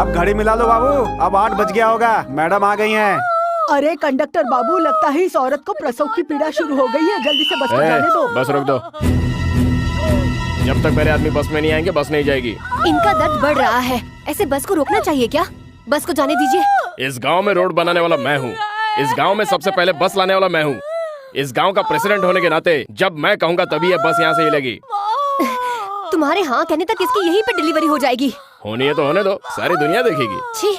अब घड़ी मिला लो बाबू, अब 8 बज गया होगा, मैडम आ गई हैं। अरे कंडक्टर बाबू, लगता है इस औरत को प्रसव की पीड़ा शुरू हो गई है, जल्दी से बस को जाने दो। बस रोक दो, जब तक मेरे आदमी बस में नहीं आएंगे बस नहीं जाएगी। इनका दर्द बढ़ रहा है, ऐसे बस को रोकना चाहिए क्या? बस को जाने दीजिए। इस गांव में रोड बनाने वाला मैं हूँ, इस गांव में सबसे पहले बस लाने वाला मैं हूँ। इस गांव का प्रेसिडेंट होने के नाते जब मैं कहूँगा तभी ये बस यहाँ से हिलेगी। तुम्हारे हाँ कहने तक इसकी यहीं पे डिलीवरी हो जाएगी। होनी है तो होने दो, सारी दुनिया देखेगी। छी,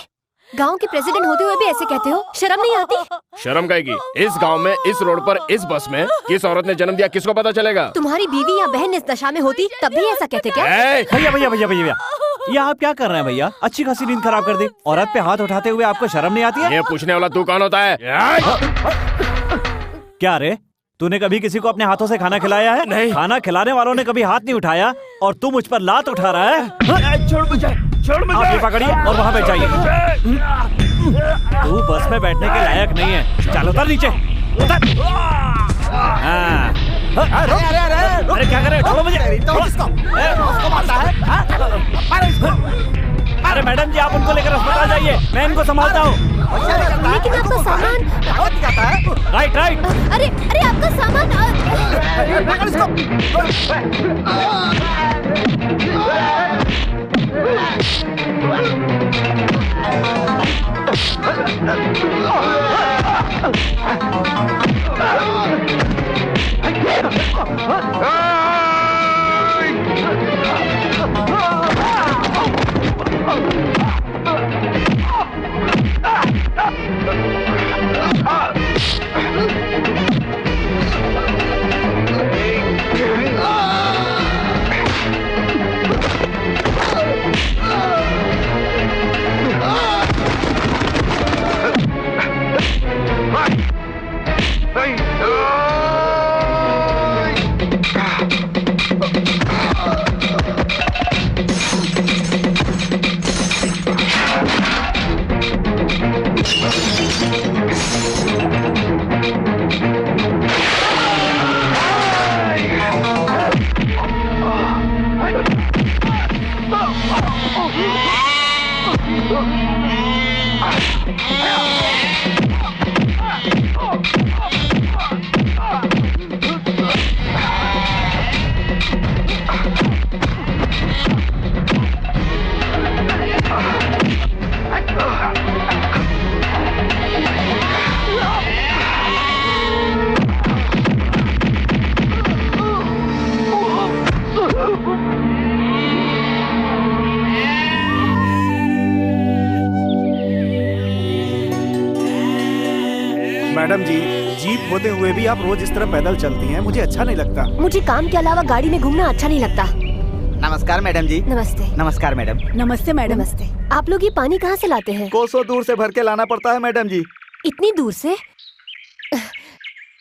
गांव के प्रेसिडेंट होते हुए भी ऐसे कहते हो, शर्म नहीं आती? शर्म काहेगी? इस गांव में, इस रोड पर, इस बस में किस औरत ने जन्म दिया किसको पता चलेगा? तुम्हारी बीवी या बहन इस दशा में होती तब भी ऐसा कहते क्या? भैया भैया भैया भैया, ये आप क्या कर रहे हैं भैया? अच्छी खासी नींद खराब कर दी। औरत पे हाथ उठाते हुए आपको शर्म नहीं आती है? ये पूछने वाला तू कौन होता है? क्या रे, तूने कभी किसी को अपने हाथों से खाना खिलाया है? नहीं। खाना खिलाने वालों ने कभी हाथ नहीं उठाया और तू मुझ पर लात उठा रहा है? छोड़ मुझे, छोड़ मुझे। आप पकड़िए और वहाँ बैठ जाइए। तू बस में बैठने के लायक नहीं है, चल उतर नीचे, उतर। हाँ। अरे क्या कर रहे हो? छोड़ो मुझे। अरे मैडम जी, आप उनको लेकर अस्पताल जाइए, मैं इनको संभालता हूँ। लेकिन आपका सामान। Right right. अरे अरे आपका सामान। मैडम जी, जीप होते हुए भी आप रोज इस तरह पैदल चलती हैं, मुझे अच्छा नहीं लगता। मुझे काम के अलावा गाड़ी में घूमना अच्छा नहीं लगता। नमस्कार मैडम जी। नमस्ते। नमस्कार मैडम। नमस्ते मैडम। नमस्ते। आप लोग ये पानी कहाँ से लाते हैं? कोसों दूर से भर के लाना पड़ता है मैडम जी। इतनी दूर से?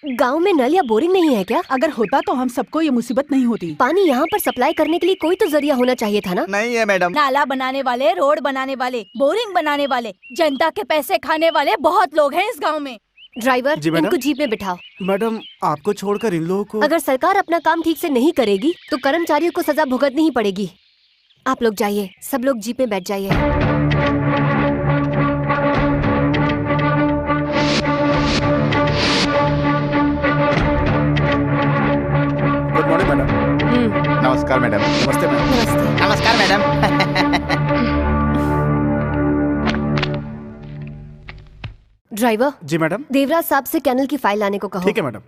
गांव में नल या बोरिंग नहीं है क्या? अगर होता तो हम सबको ये मुसीबत नहीं होती। पानी यहाँ पर सप्लाई करने के लिए कोई तो जरिया होना चाहिए था ना? नहीं है मैडम। नाला बनाने वाले, रोड बनाने वाले, बोरिंग बनाने वाले, जनता के पैसे खाने वाले बहुत लोग हैं इस गांव में। ड्राइवर, इनको जीप में बिठाओ। मैडम, आपको छोड़कर इन लोगों को। अगर सरकार अपना काम ठीक से नहीं करेगी तो कर्मचारियों को सजा भुगतनी ही पड़ेगी। आप लोग जाइए, सब लोग जीप में बैठ जाइए। Good morning madam. नमस्कार मैडम। नमस्ते मैडम। नमस्ते। नमस्कार मैडम। ड्राइवर। जी मैडम। देवराज साहब से कैनल की फाइल लाने को कहो। ठीक है मैडम।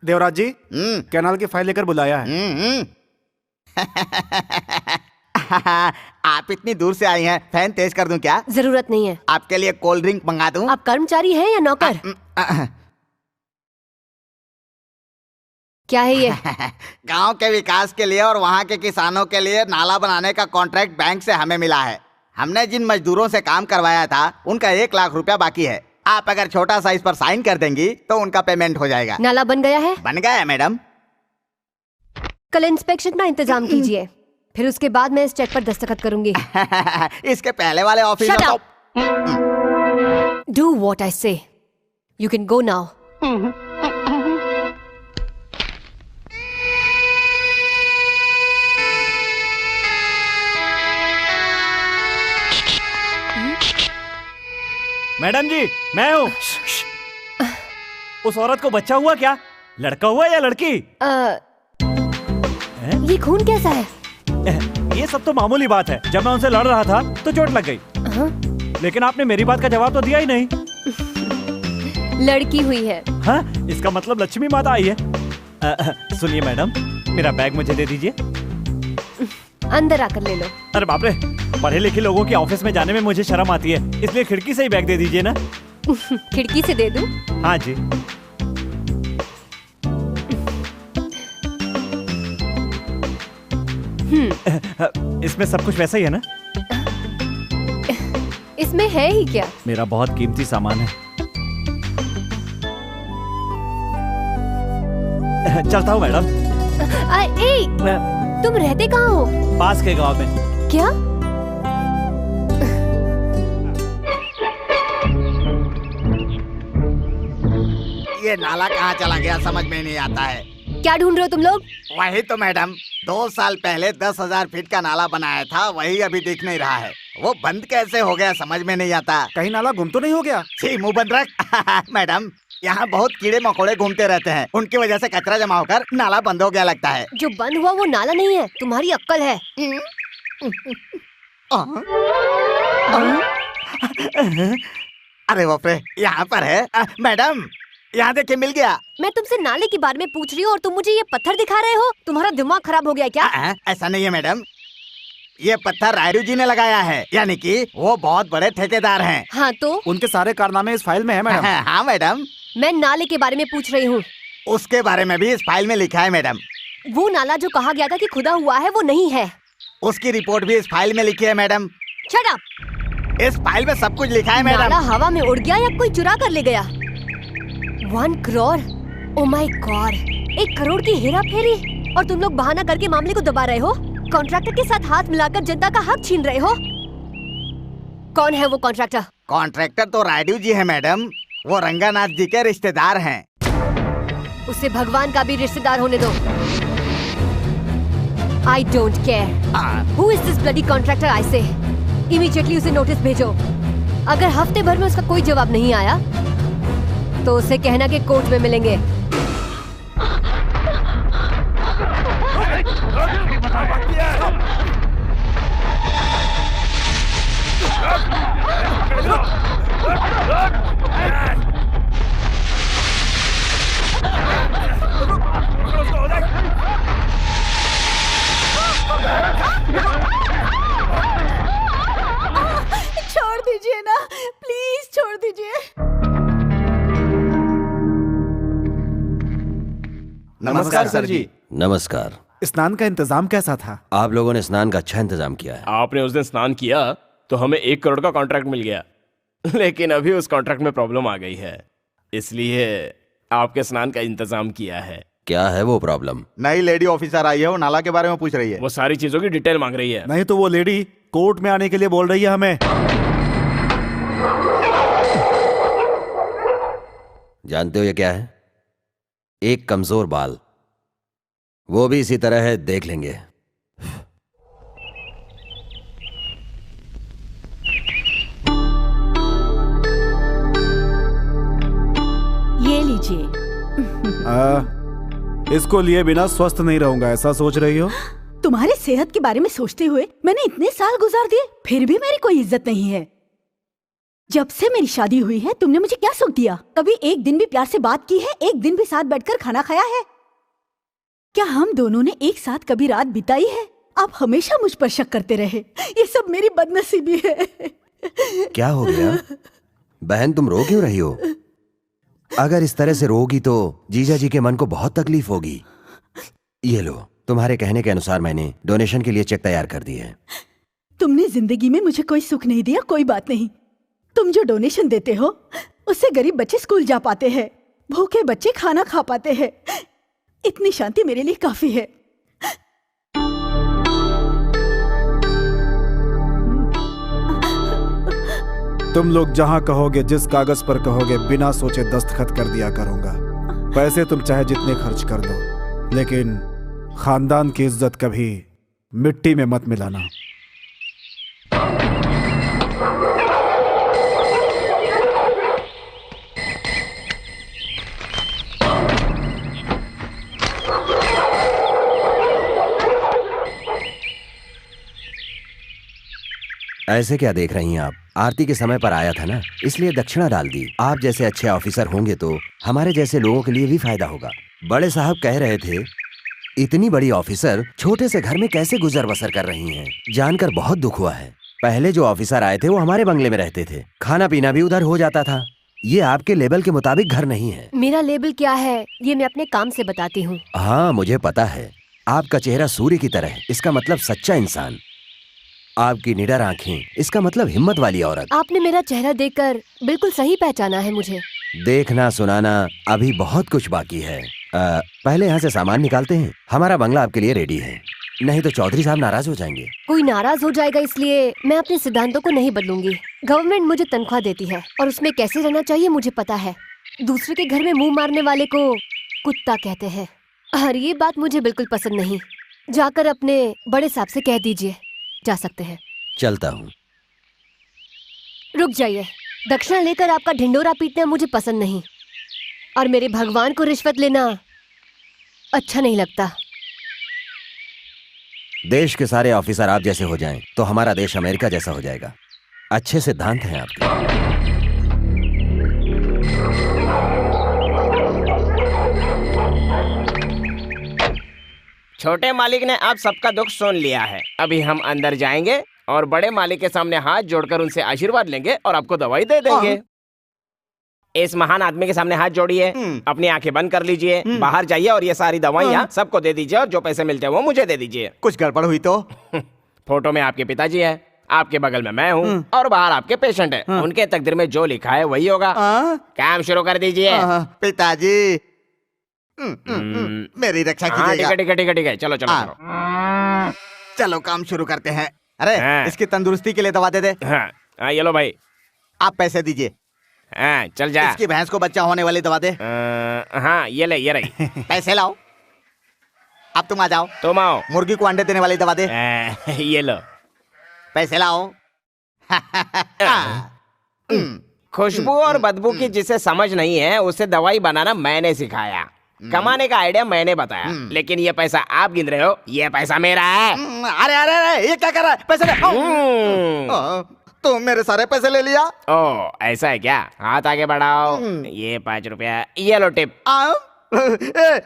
देवराज जी, कैनाल की फाइल लेकर बुलाया है। आप इतनी दूर से आई हैं, फैन तेज कर दूं क्या? जरूरत नहीं है। आपके लिए कोल्ड ड्रिंक मंगा दूं? आप कर्मचारी हैं या नौकर? क्या है ये? गांव के विकास के लिए और वहाँ के किसानों के लिए नाला बनाने का कॉन्ट्रैक्ट बैंक से हमें मिला है। हमने जिन मजदूरों से काम करवाया था उनका 1 लाख रुपया बाकी है। आप अगर छोटा सा इस पर साइन कर देंगी तो उनका पेमेंट हो जाएगा। नाला बन गया है? बन गया है मैडम। कल इंस्पेक्शन का इंतजाम कीजिए, फिर उसके बाद मैं इस चेक पर दस्तखत करूंगी। इसके पहले वाले ऑफिस में तो... Do what I say. You can go now. Madam ji, मैं हूँ। उस औरत को बच्चा हुआ क्या? लड़का हुआ या लड़की? ये खून कैसा है? ये सब तो मामूली बात है। जब मैं उनसे लड़ रहा था तो चोट लग गई। लेकिन आपने मेरी बात का जवाब तो दिया ही नहीं। लड़की हुई है। हाँ, इसका मतलब लक्ष्मी माता आई है। सुनिए मैडम, मेरा बैग मुझे दे दीजिए। अंदर आकर ले लो। अरे बाप रे, पढ़े लिखे लोगों के ऑफिस में जाने में मुझे शर्म आती है, इसलिए खिड़की से ही बैग दे दीजिए ना। खिड़की से दे दूं? हाँ जी। इसमें सब कुछ वैसा ही है ना? इसमें है ही क्या? मेरा बहुत कीमती सामान है। चलता हूँ मैडम। तुम रहते कहाँ हो? पास के गांव में। क्या? ये नाला कहाँ चला गया समझ में नहीं आता है। क्या ढूंढ रहे हो तुम लोग? वही तो मैडम, 2 साल पहले 10,000 फीट का नाला बनाया था, वही अभी दिख नहीं रहा है। वो बंद कैसे हो गया समझ में नहीं आता। कहीं नाला गुम तो नहीं हो गया? छी, मुंह बंद रख। मैडम, यहाँ बहुत कीड़े मकोड़े घूमते रहते हैं, उनकी वजह से कचरा जमा होकर नाला बंद हो गया लगता है। जो बंद हुआ वो नाला नहीं है, तुम्हारी अक्कल है। अरे बाप रे, यहाँ पर है। मैडम, यहाँ देखिए मिल गया। मैं तुमसे नाले के बारे में पूछ रही हूँ और तुम मुझे ये पत्थर दिखा रहे हो? तुम्हारा दिमाग खराब हो गया क्या? ऐसा नहीं है मैडम, ये पत्थर रायडू जी ने लगाया है, यानी कि वो बहुत बड़े ठेकेदार हैं। हाँ तो? उनके सारे कारनामे इस फाइल में है मैडम। हाँ मैडम। मैं नाले के बारे में पूछ रही हूँ। उसके बारे में भी इस फाइल में लिखा है मैडम। वो नाला जो कहा गया था कि खुदा हुआ है वो नहीं है। उसकी रिपोर्ट भी इस फाइल में लिखी है मैडम। Shut up. इस फाइल में सब कुछ लिखा है मैडम। नाला हवा में उड़ गया या कोई चुरा कर ले गया? 1 crore? Oh my God, 1 crore की हेरा फेरी, और तुम लोग बहाना करके मामले को दबा रहे हो। कॉन्ट्रैक्टर के साथ हाथ मिलाकर जनता का हक छीन रहे हो। कौन है वो कॉन्ट्रैक्टर? कॉन्ट्रैक्टर तो रायडू जी है मैडम, वो रंगानाथ जी के रिश्तेदार हैं। उसे भगवान का भी रिश्तेदार होने दो। I don't care. Who is this bloody contractor? I say. Immediately उसे नोटिस भेजो। अगर हफ्ते भर में उसका कोई जवाब नहीं आया तो उसे कहना कि कोर्ट में मिलेंगे। छोड़ दीजिए ना, प्लीज छोड़ दीजिए। नमस्कार सर जी। नमस्कार। स्नान का इंतजाम कैसा था? आप लोगों ने स्नान का अच्छा इंतजाम किया है। आपने उस दिन स्नान किया तो हमें 1 करोड़ का कॉन्ट्रैक्ट मिल गया, लेकिन अभी उस कॉन्ट्रैक्ट में प्रॉब्लम आ गई है, इसलिए आपके स्नान का इंतजाम किया है। क्या है वो प्रॉब्लम? नई लेडी ऑफिसर आई है, वो नाला के बारे में पूछ रही है। वो सारी चीजों की डिटेल मांग रही है। नहीं तो वो लेडी कोर्ट में आने के लिए बोल रही है हमें। जानते हो ये क्या है? एक कमजोर बाल। वो भी इसी तरह है, देख लेंगे। ये लीजिए। इसको लिए बिना स्वस्थ नहीं रहूंगा, ऐसा सोच रही हो? तुम्हारी सेहत के बारे में सोचते हुए मैंने इतने साल गुजार दिए, फिर भी मेरी कोई इज्जत नहीं है। जब से मेरी शादी हुई है तुमने मुझे क्या सुख दिया? कभी एक दिन भी प्यार से बात की है? एक दिन भी साथ बैठकर खाना खाया है? क्या हम दोनों ने एक साथ कभी रात बिताई है? आप हमेशा मुझ पर शक करते रहे, ये सब मेरी बदनसीबी है। क्या हो गया बहन, तुम रो क्यों रही हो? अगर इस तरह से रोगी तो जीजा जी के मन को बहुत तकलीफ होगी। ये लो, तुम्हारे कहने के अनुसार मैंने डोनेशन के लिए चेक तैयार कर दिए हैं। तुमने जिंदगी में मुझे कोई सुख नहीं दिया, कोई बात नहीं। तुम जो डोनेशन देते हो उससे गरीब बच्चे स्कूल जा पाते हैं, भूखे बच्चे खाना खा पाते हैं। इतनी शांति मेरे लिए काफी है। तुम लोग जहां कहोगे, जिस कागज पर कहोगे, बिना सोचे दस्तखत कर दिया करूंगा। पैसे तुम चाहे जितने खर्च कर दो, लेकिन खानदान की इज्जत कभी मिट्टी में मत मिलाना। ऐसे क्या देख रही हैं आप? आरती के समय पर आया था ना, इसलिए दक्षिणा डाल दी। आप जैसे अच्छे ऑफिसर होंगे तो हमारे जैसे लोगों के लिए भी फायदा होगा। बड़े साहब कह रहे थे इतनी बड़ी ऑफिसर छोटे से घर में कैसे गुजर बसर कर रही हैं। जानकर बहुत दुख हुआ है। पहले जो ऑफिसर आए थे वो हमारे बंगले में रहते थे, खाना पीना भी उधर हो जाता था। ये आपके लेवल के मुताबिक घर नहीं है। मेरा लेवल क्या है ये मैं अपने काम से बताती हूँ। हाँ मुझे पता है, आपका चेहरा सूर्य की तरह है, इसका मतलब सच्चा इंसान। आपकी निडर आंखें, इसका मतलब हिम्मत वाली औरत। आपने मेरा चेहरा देखकर बिल्कुल सही पहचाना है मुझे। देखना सुनाना अभी बहुत कुछ बाकी है। पहले यहाँ से सामान निकालते हैं। हमारा बंगला आपके लिए रेडी है, नहीं तो चौधरी साहब नाराज हो जाएंगे। कोई नाराज हो जाएगा इसलिए मैं अपने सिद्धांतों को नहीं बदलूंगी। गवर्नमेंट मुझे तनख्वाह देती है और उसमें कैसे रहना चाहिए मुझे पता है। दूसरे के घर में मुंह मारने वाले को कुत्ता कहते हैं और ये बात मुझे बिल्कुल पसंद नहीं। जाकर अपने बड़े साहब से कह दीजिए। जा सकते हैं। चलता हूँ। रुक जाइए। दक्षिणा लेकर आपका ढिंडोरा पीटना मुझे पसंद नहीं और मेरे भगवान को रिश्वत लेना अच्छा नहीं लगता। देश के सारे ऑफिसर आप जैसे हो जाएं तो हमारा देश अमेरिका जैसा हो जाएगा। अच्छे सिद्धांत हैं आपके। छोटे मालिक ने आप सबका दुख सुन लिया है। अभी हम अंदर जाएंगे और बड़े मालिक के सामने हाथ जोड़कर उनसे आशीर्वाद लेंगे और आपको दवाई दे देंगे। इस महान आदमी के सामने हाथ जोड़िए, अपनी आंखें बंद कर लीजिए, बाहर जाइए और ये सारी दवाइयाँ सबको दे दीजिए और जो पैसे मिलते हैं वो मुझे दे दीजिए। कुछ गड़बड़ हुई तो? फोटो में आपके पिताजी है, आपके बगल में मैं हूँ और बाहर आपके पेशेंट है। उनके तकदीर में जो लिखा है वही होगा। काम शुरू कर दीजिए। पिताजी मेरी रक्षा कीजिएगा। ठीक है, चलो चलो चलो चलो काम शुरू करते हैं। अरे इसकी तंदुरुस्ती के लिए दवा दे दे। हाँ ये लो भाई, आप पैसे दीजिए। हाँ चल जा। इसकी भैंस को बच्चा होने वाली दवा दे। हाँ ये ले, ये रही। पैसे लाओ। अब तुम आ जाओ। तुम आओ। मुर्गी को अंडे देने वाली दवा दे। ये लो। पैसे लाओ। खुशबू और बदबू की जिसे समझ नहीं है उसे दवाई बनाना मैंने सिखाया। कमाने का आइडिया मैंने बताया, लेकिन ये पैसा आप गिन रहे हो, ये पैसा मेरा है। अरे अरे अरे ये क्या कर रहा है? पैसे ले। तो मेरे सारे पैसे ले लिया। ओ ऐसा है क्या? हाथ आगे बढ़ाओ। ये 5 रुपया, ये लो टिप।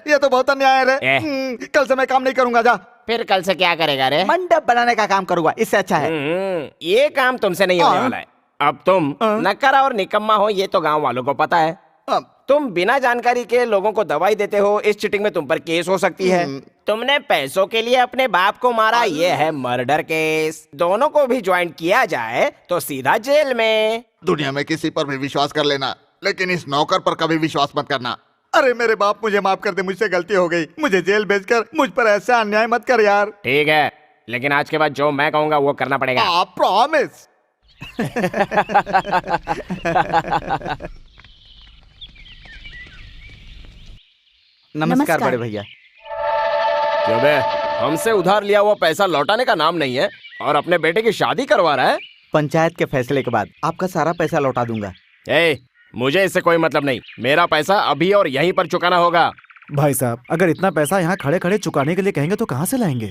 ये तो बहुत अन्याय है। कल से मैं काम नहीं करूंगा। जा। फिर कल से क्या करेगा रे? मंडप बनाने का काम करूंगा, इससे अच्छा है। ये काम तुमसे नहीं होने वाला है। अब तुम नक्कारा और निकम्मा हो ये तो गांव वालों को पता है। तुम बिना जानकारी के लोगों को दवाई देते हो, इस चीटिंग में तुम पर केस हो सकती है। तुमने पैसों के लिए अपने बाप को मारा, ये है मर्डर केस। दोनों को भी ज्वाइन किया जाए तो सीधा जेल में। दुनिया में किसी पर भी विश्वास कर लेना, लेकिन इस नौकर पर कभी विश्वास मत करना। अरे मेरे बाप मुझे माफ कर दे, मुझसे गलती हो गई। मुझे जेल भेजकर मुझ पर ऐसा अन्याय मत कर यार। ठीक है, लेकिन आज के बाद जो मैं कहूँगा वो करना पड़ेगा। आप प्रॉमिस? नमस्कार बड़े भैया। क्यों बे, हमसे उधार लिया हुआ पैसा लौटाने का नाम नहीं है और अपने बेटे की शादी करवा रहा है। पंचायत के फैसले के बाद आपका सारा पैसा लौटा दूंगा। मुझे इससे कोई मतलब नहीं। मेरा पैसा अभी और यहीं पर चुकाना होगा। भाई साहब, अगर इतना पैसा यहाँ खड़े खड़े चुकाने के लिए कहेंगे तो कहाँ से लाएंगे?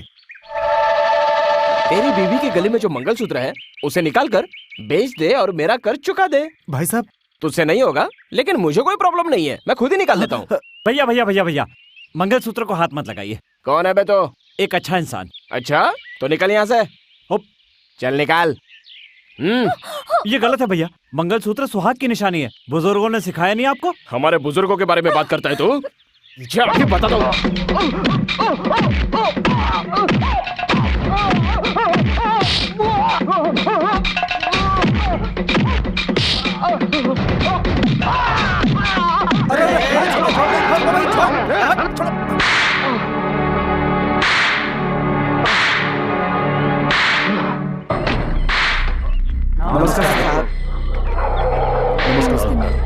तेरी बीवी के गले में जो मंगलसूत्र है उसे निकाल कर बेच दे और मेरा कर्ज चुका दे। भाई साहब, तुझसे नहीं होगा, लेकिन मुझे कोई प्रॉब्लम नहीं है, मैं खुद ही निकाल लेता हूँ। भैया भैया भैया भैया, मंगलसूत्र को हाथ मत लगाइए। कौन है बे तो? एक अच्छा इंसान। अच्छा तो निकल यहाँ से। चल निकाल। ये गलत है भैया, मंगलसूत्र सुहाग की निशानी है। बुजुर्गों ने सिखाया नहीं आपको? हमारे बुजुर्गों के बारे में बात करता है तू? जाके बता दो।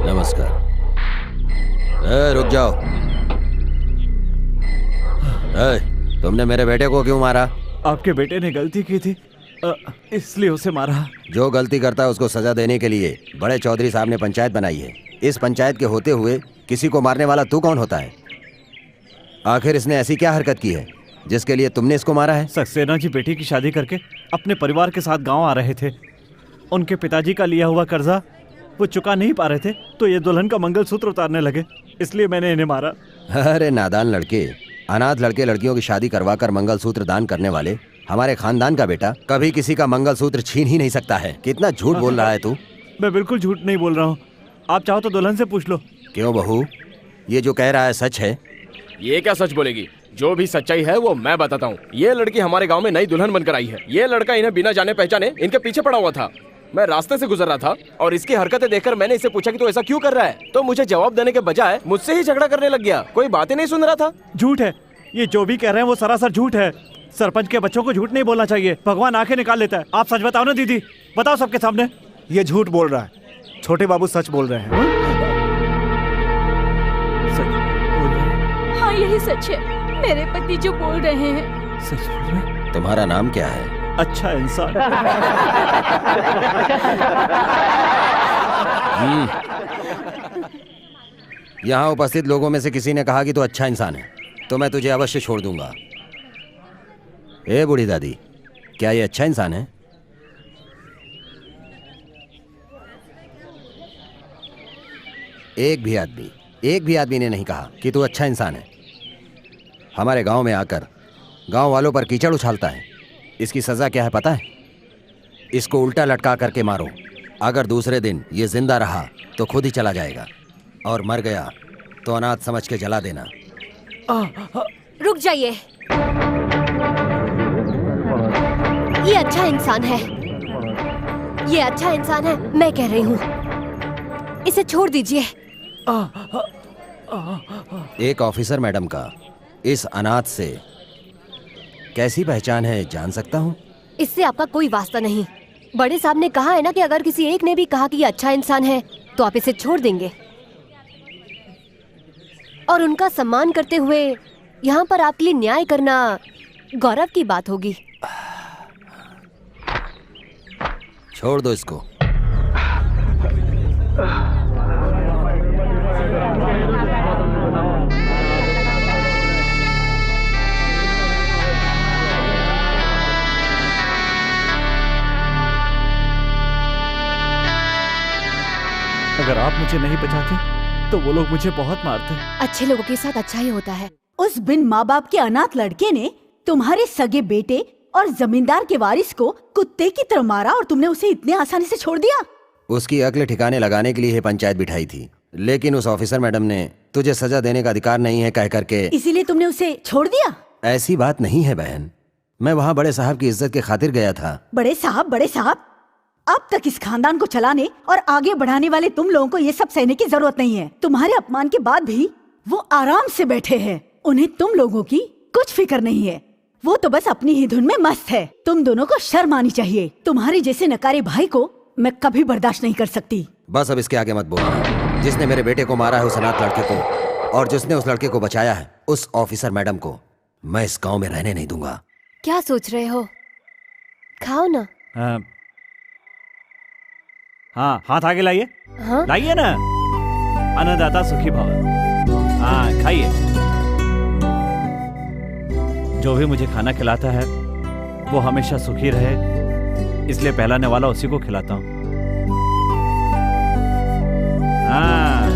नमस्कार। रुक जाओ। तुमने मेरे बेटे को क्यों मारा? आपके बेटे ने गलती की थी, इसलिए उसे मारा। जो गलती करता है उसको सजा देने के लिए बड़े चौधरी साहब ने पंचायत बनाई है। इस पंचायत के होते हुए किसी को मारने वाला तू कौन होता है? आखिर इसने ऐसी क्या हरकत की है जिसके लिए तुमने इसको मारा है? सक्सेना जी बेटी की शादी करके अपने परिवार के साथ गांव आ रहे थे। उनके पिताजी का लिया हुआ कर्जा वो चुका नहीं पा रहे थे, तो ये दुल्हन का मंगलसूत्र उतारने लगे, इसलिए मैंने इन्हें मारा। अरे नादान लड़के, अनाथ लड़के लड़कियों की शादी करवाकर मंगलसूत्र दान करने वाले हमारे खानदान का बेटा कभी किसी का मंगलसूत्र छीन ही नहीं सकता है। कितना झूठ बोल रहा है तू। मैं बिल्कुल झूठ नहीं बोल रहा हूँ, आप चाहो तो दुल्हन से पूछ लो। क्यों बहू, ये जो कह रहा है सच है? ये क्या सच बोलेगी? जो भी सच्चाई है वो मैं बताता हूँ। ये लड़की हमारे गांव में नई दुल्हन बनकर आई है। ये लड़का इन्हें बिना जाने पहचाने इनके पीछे पड़ा हुआ था। मैं रास्ते से गुजर रहा था और इसकी हरकतें देखकर मैंने इसे पूछा कि तू ऐसा क्यों कर रहा है, तो मुझे जवाब देने के बजाय मुझसे ही झगड़ा करने लग गया। कोई बातें नहीं सुन रहा था। झूठ है, ये जो भी कह रहे हैं वो सरासर झूठ है। सरपंच के बच्चों को झूठ नहीं बोलना चाहिए, भगवान आंखें निकाल लेता है। आप सच बताओ ना दीदी, बताओ सबके सामने। ये झूठ बोल रहा है, छोटे बाबू सच बोल रहे हैं। सच बोल रहे हैं? हाँ यही सच है, मेरे पति जो बोल रहे हैं। सच बोल रहे हैं? तुम्हारा नाम क्या है? अच्छा इंसान। यहाँ उपस्थित लोगों में से किसी ने कहा कि तू अच्छा इंसान है, तो मैं तुझे अवश्य छोड़ दूंगा। ए बूढ़ी दादी, क्या ये अच्छा इंसान है? एक भी आदमी ने नहीं कहा कि तू अच्छा इंसान है। हमारे गांव में आकर गांव वालों पर कीचड़ उछालता है। इसकी सजा क्या है पता है? इसको उल्टा लटका करके मारो। अगर दूसरे दिन ये जिंदा रहा तो खुद ही चला जाएगा, और मर गया तो अनाथ समझ के जला देना। रुक जाइए, ये अच्छा इंसान है, ये अच्छा इंसान है, मैं कह रही हूँ, इसे छोड़ दीजिए। एक ऑफिसर मैडम का इस अनाथ से कैसी पहचान है जान सकता हूँ? इससे आपका कोई वास्ता नहीं। बड़े साहब ने कहा है ना कि अगर किसी एक ने भी कहा कि ये अच्छा इंसान है तो आप इसे छोड़ देंगे, और उनका सम्मान करते हुए यहाँ पर आपके लिए न्याय करना गौरव की बात होगी। छोड़ दो इसको। अगर आप मुझे नहीं बचाते तो वो लोग मुझे बहुत मारते। अच्छे लोगों के साथ अच्छा ही होता है। उस बिन माँ बाप के अनाथ लड़के ने तुम्हारे सगे बेटे और जमींदार के वारिस को कुत्ते की तरह मारा, और तुमने उसे इतने आसानी से छोड़ दिया। उसकी अक्ल ठिकाने लगाने के लिए ये पंचायत बिठाई थी, लेकिन उस ऑफिसर मैडम ने तुझे सजा देने का अधिकार नहीं है कह करके, इसीलिए तुमने उसे छोड़ दिया। ऐसी बात नहीं है बहन, मैं वहाँ बड़े साहब की इज्जत के खातिर गया था। बड़े साहब, अब तक इस खानदान को चलाने और आगे बढ़ाने वाले तुम लोगों को ये सब सहने की जरूरत नहीं है। तुम्हारे अपमान के बाद भी वो आराम से बैठे हैं, उन्हें तुम लोगों की कुछ फिक्र नहीं है। वो तो बस अपनी ही धुन में मस्त है। तुम दोनों को शर्म आनी चाहिए। तुम्हारे जैसे नकारे भाई को मैं कभी बर्दाश्त नहीं कर सकती। बस अब इसके आगे मत बोलना। जिसने मेरे बेटे को मारा है उस अनाथ लड़के को, और जिसने उस लड़के को बचाया है उस ऑफिसर मैडम को, मैं इस गाँव में रहने नहीं दूंगा। क्या सोच रहे हो? खाओ ना। हाँ, हाथ आगे लाइए। हाँ? लाइए ना। अन्नदाता सुखी भव। हाँ खाइए। जो भी मुझे खाना खिलाता है वो हमेशा सुखी रहे, इसलिए पहलाने वाला उसी को खिलाता हूँ। हाँ,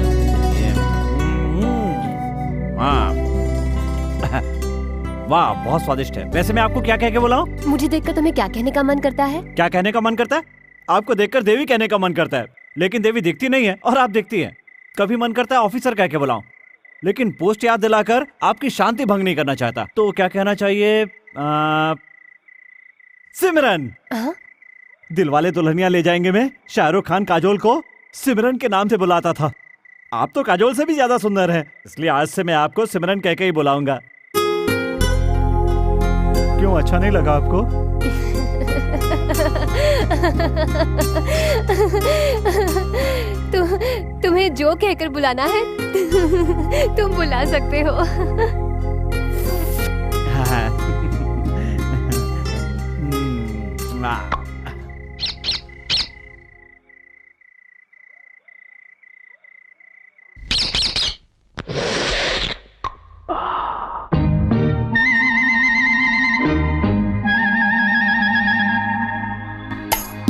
वाह बहुत स्वादिष्ट है। वैसे मैं आपको क्या कह के बोला हूँ? मुझे देखकर तुम्हें क्या कहने का मन करता है? क्या कहने का मन करता है? आपको देखकर देवी कहने का मन करता है, लेकिन देवी दिखती नहीं है और आप दिखती हैं। कभी मन करता है ऑफिसर कह के बुलाऊं, लेकिन पोस्ट याद दिलाकर आपकी शांति भंग नहीं करना चाहता। तो क्या कहना चाहिए? सिमरन। दिलवाले दुल्हनिया ले जाएंगे में शाहरुख खान काजोल को सिमरन के नाम से बुलाता था। आप तो काजोल से भी ज्यादा सुंदर हैं, इसलिए आज से मैं आपको सिमरन कह के ही बुलाऊंगा। क्यों, अच्छा नहीं लगा आपको? तुम्हें जो कहकर बुलाना है तुम बुला सकते हो।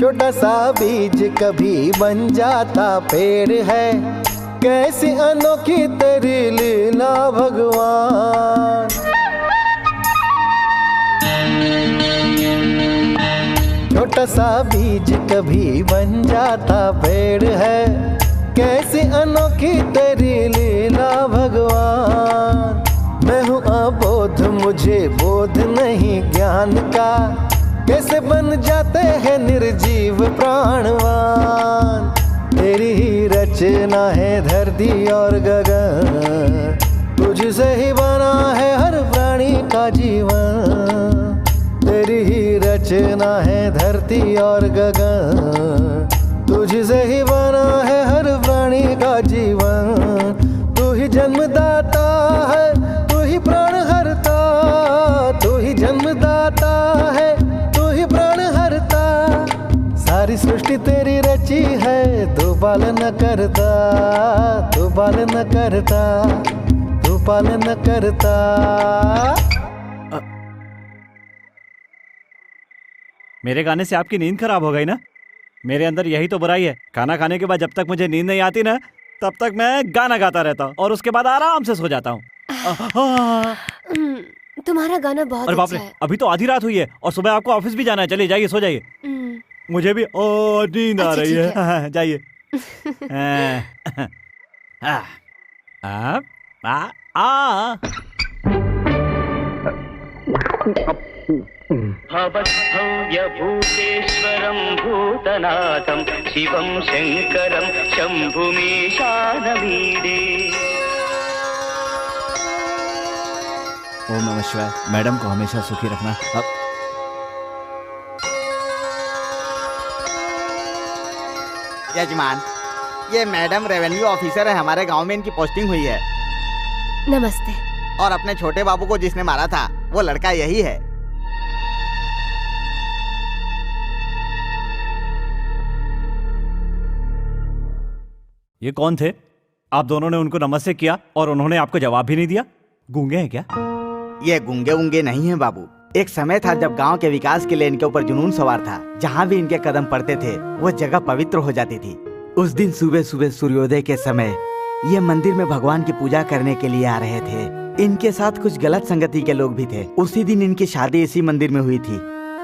छोटा सा बीज कभी बन जाता पेड़ है, कैसी अनोखी तेरी लीला भगवान। छोटा सा बीज कभी बन जाता पेड़ है, कैसी अनोखी तेरी लीला भगवान। मैं हूँ अबोध, मुझे बोध नहीं ज्ञान का, कैसे बन जाते हैं निर्जीव प्राणवान। तेरी ही रचना है धरती और गगन, तुझसे ही बना है हर प्राणी का जीवन। तेरी ही रचना है धरती और गगन, तुझसे ही बना है हर प्राणी का जीवन। तू ही जन्मदाता है, तू ही प्राण हरता, तू ही जन्मदाता है, तू ही प्राण हरता। सारी सृष्टि तेरी रची है, तू पालन करता, तू पालन करता, तू पालन करता। मेरे गाने से आपकी नींद खराब हो गई ना? मेरे अंदर यही तो बुराई है। खाना खाने के बाद जब तक मुझे नींद नहीं आती ना, तब तक मैं गाना गाता रहता हूँ और उसके बाद आराम से सो जाता हूँ। तुम्हारा गाना बहुत अरे बाप रे, अच्छा है। अभी तो आधी रात हुई है और सुबह आपको ऑफिस भी जाना है। चलिए जाइए, सो जाइए। मुझे भी नींद आ रही है। जाइए। भवद्भव्यभूतेश्वरं भूतनाथं शिवं शङ्करं शम्भुमीशानमीडे। ओम नमः शिवाय। मैडम को हमेशा सुखी रखना। यजमान, ये मैडम रेवेन्यू ऑफिसर है, हमारे गांव में इनकी पोस्टिंग हुई है। नमस्ते। और अपने छोटे बाबू को जिसने मारा था वो लड़का यही है। ये कौन थे? आप दोनों ने उनको नमस्ते किया और उन्होंने आपको जवाब भी नहीं दिया। गूंगे हैं क्या? ये गूंगे वूंगे नहीं है बाबू। एक समय था जब गांव के विकास के लिए इनके ऊपर जुनून सवार था। जहाँ भी इनके कदम पड़ते थे वो जगह पवित्र हो जाती थी। उस दिन सुबह सुबह सूर्योदय के समय ये मंदिर में भगवान की पूजा करने के लिए आ रहे थे। इनके साथ कुछ गलत संगति के लोग भी थे। उसी दिन इनकी शादी इसी मंदिर में हुई थी।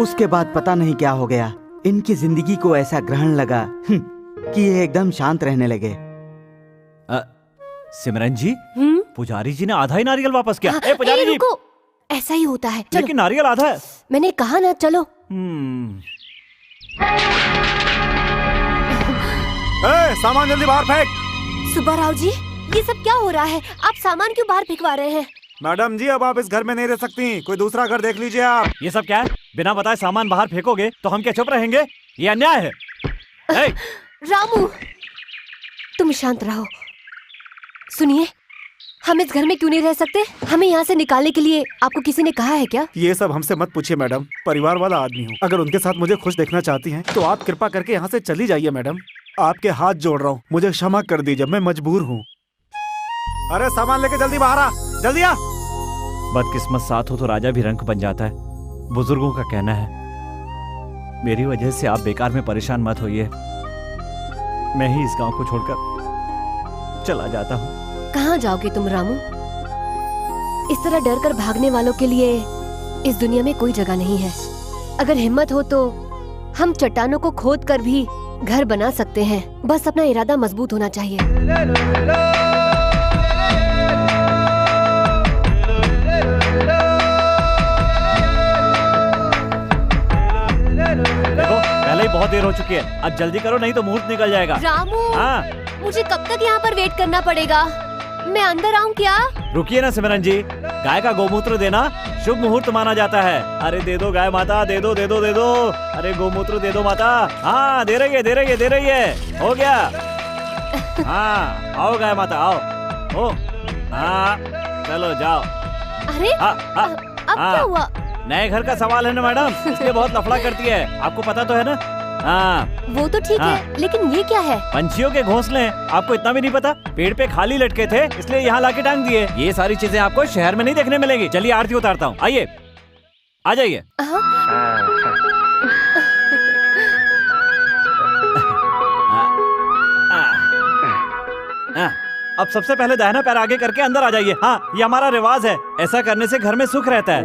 उसके बाद पता नहीं क्या हो गया, इनकी जिंदगी को ऐसा ग्रहण लगा कि ये एकदम शांत रहने लगे। सिमरन जी, पुजारी जी ने आधा ही नारियल वापस किया। पुजारी जी, रुको, ऐसा ही होता है। चलो। लेकिन नारियल आधा है। मैंने कहा ना, चलो। सामान जल्दी बाहर फेंक। सुब्बाराव जी, ये सब क्या हो रहा है? आप सामान क्यों बाहर फेंकवा रहे हैं? मैडम जी, अब आप इस घर में नहीं रह सकती, कोई दूसरा घर देख लीजिए आप। ये सब क्या है? बिना बताए सामान बाहर फेंकोगे तो हम क्या चुप रहेंगे? ये अन्याय है। रामू, तुम शांत रहो। सुनिए, हम इस घर में क्यों नहीं रह सकते? हमें यहाँ से निकालने के लिए आपको किसी ने कहा है क्या? ये सब हमसे मत पूछिए मैडम, परिवार वाला आदमी हूँ। अगर उनके साथ मुझे खुश देखना चाहती हैं तो आप कृपा करके यहाँ से चली जाइए मैडम। आपके हाथ जोड़ रहा हूँ, मुझे क्षमा कर दीजिए, मैं मजबूर हूँ। अरे सामान लेके जल्दी बाहर आ, जल्दी आ। बदकिस्मत साथ हो तो राजा भी रंक बन जाता है, बुजुर्गों का कहना है। मेरी वजह से आप बेकार में परेशान मत होइए। मैं ही इस गांव को छोड़कर चला जाता हूँ। कहाँ जाओगे तुम रामू? इस तरह डर कर भागने वालों के लिए इस दुनिया में कोई जगह नहीं है। अगर हिम्मत हो तो हम चट्टानों को खोद कर भी घर बना सकते हैं। बस अपना इरादा मजबूत होना चाहिए। देखो, पहले ही बहुत देर हो चुकी है, अब जल्दी करो नहीं तो मुहूर्त निकल जाएगा। रामू, मुझे कब तक यहाँ पर वेट करना पड़ेगा? मैं अंदर आऊँ क्या? रुकिए ना सिमरन जी, गाय का गोमूत्र देना शुभ मुहूर्त माना जाता है। अरे दे दो गाय माता, दे दो दे दो दे दो। अरे गोमूत्र दे दो माता। हाँ, दे रही है दे रही है दे रही है। हो गया। हाँ, आओ गाय माता आओ। ओ, हाँ, चलो जाओ। अरे अब क्या हुआ? नए घर का सवाल है ना मैडम, इसलिए बहुत लफड़ा करती है। आपको पता तो है ना? हाँ, वो तो ठीक है, लेकिन ये क्या है? पंछियों के घोंसले हैं। आपको इतना भी नहीं पता? पेड़ पे खाली लटके थे इसलिए यहाँ लाके टांग दिए। ये सारी चीजें आपको शहर में नहीं देखने मिलेंगी। चलिए आरती उतारता हूँ, आइए आ जाइए। अब सबसे पहले दाहिना पैर आगे करके अंदर आ जाइए। हाँ, ये हमारा रिवाज है, ऐसा करने से घर में सुख रहता है।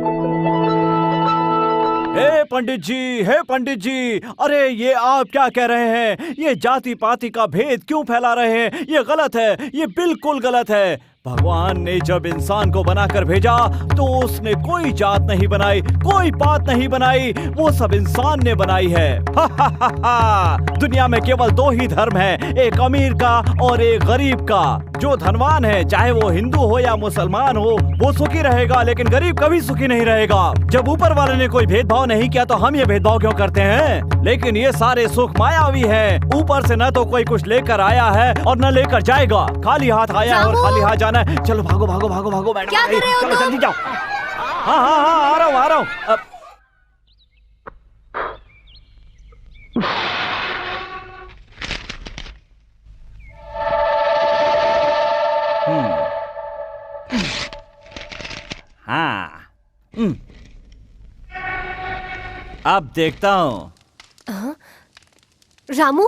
हे पंडित जी, अरे ये आप क्या कह रहे हैं? ये जाति पाति का भेद क्यों फैला रहे हैं? ये गलत है, ये बिल्कुल गलत है। भगवान ने जब इंसान को बनाकर भेजा तो उसने कोई जात नहीं बनाई, कोई पात नहीं बनाई, वो सब इंसान ने बनाई है। दुनिया में केवल दो ही धर्म है, एक अमीर का और एक गरीब का। जो धनवान है, चाहे वो हिंदू हो या मुसलमान हो, वो सुखी रहेगा, लेकिन गरीब कभी सुखी नहीं रहेगा। जब ऊपर वाले ने कोई भेदभाव नहीं किया तो हम ये भेदभाव क्यों करते हैं? लेकिन ये सारे सुख मायावी है। ऊपर से न तो कोई कुछ लेकर आया है और न लेकर जाएगा। खाली हाथ आया है और खाली हाथ जाना है। चलो भागो भागो भागो भागो मैडम, क्या कर रहे हो तुम? जल्दी जाओ। हाँ हाँ हाँ, आ रहा हूँ। हाँ, अब देखता हूँ। रामू,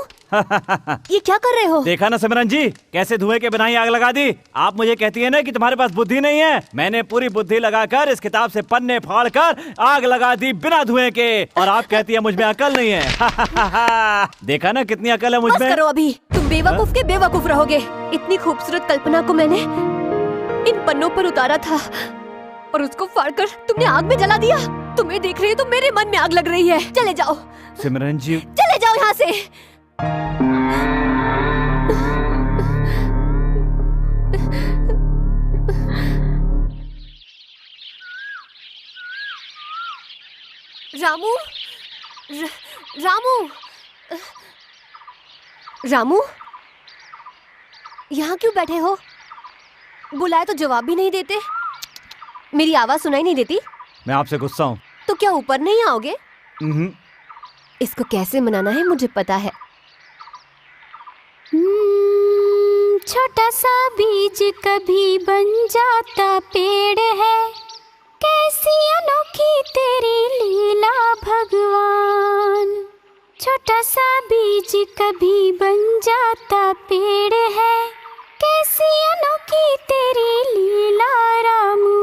ये क्या कर रहे हो? देखा ना सिमरन जी, कैसे धुएं के बिना ही आग लगा दी। आप मुझे कहती है ना कि तुम्हारे पास बुद्धि नहीं है। मैंने पूरी बुद्धि लगाकर इस किताब से पन्ने फाड़ कर आग लगा दी बिना धुएं के, और आप कहती है मुझ में अकल नहीं है। देखा ना कितनी अकल है मुझ में। बस करो अभी, तुम बेवकूफ के बेवकूफ रहोगे। इतनी खूबसूरत कल्पना को मैंने इन पन्नों पर उतारा था और उसको फाड़कर तुमने आग में जला दिया। तुम्हें देख रही हो तो मेरे मन में आग लग रही है। चले जाओ सिमरन जी, चले जाओ यहाँ से। रामू, रामू, रामू, यहाँ क्यों बैठे हो? बुलाए तो जवाब भी नहीं देते। मेरी आवाज सुनाई नहीं देती? मैं आपसे गुस्सा हूँ। तो क्या ऊपर नहीं आओगे? इसको कैसे मनाना है मुझे पता है। छोटा सा बीज कभी बन जाता पेड़ है, कैसी अनोखी तेरी लीला भगवान। छोटा सा बीज कभी बन जाता पेड़ है, कैसी अनोखी तेरी लीला रामू।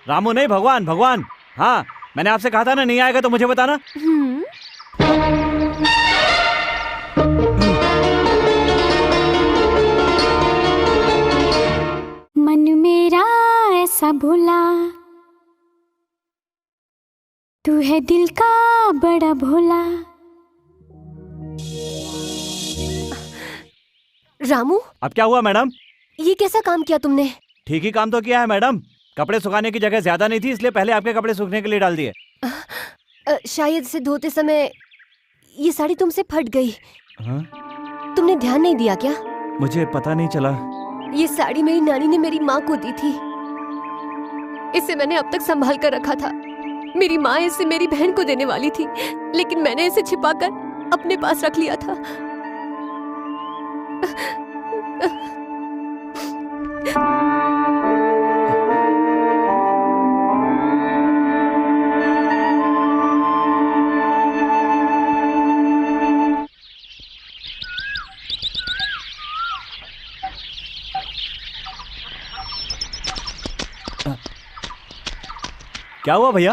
रामू नहीं, भगवान, भगवान। हाँ, मैंने आपसे कहा था ना, नहीं आएगा तो मुझे बताना। मन मेरा ऐसा भोला, तू है दिल का बड़ा भोला। रामू, अब क्या हुआ मैडम? ये कैसा काम किया तुमने? ठीक ही काम तो किया है मैडम। कपड़े सुखाने की जगह ज्यादा नहीं थी, इसलिए पहले आपके कपड़े सूखने के लिए डाल दिए। शायद इसे धोते समय ये साड़ी तुमसे फट गई। हाँ? तुमने ध्यान नहीं दिया क्या? मुझे पता नहीं चला। ये साड़ी मेरी नानी ने मेरी माँ को दी थी। इसे मैंने अब तक संभाल कर रखा था। मेरी माँ इसे मेरी बहन को देने वाली थी, लेकिन मैंने इसे छिपाकर अपने पास रख लिया था। क्या हुआ भैया?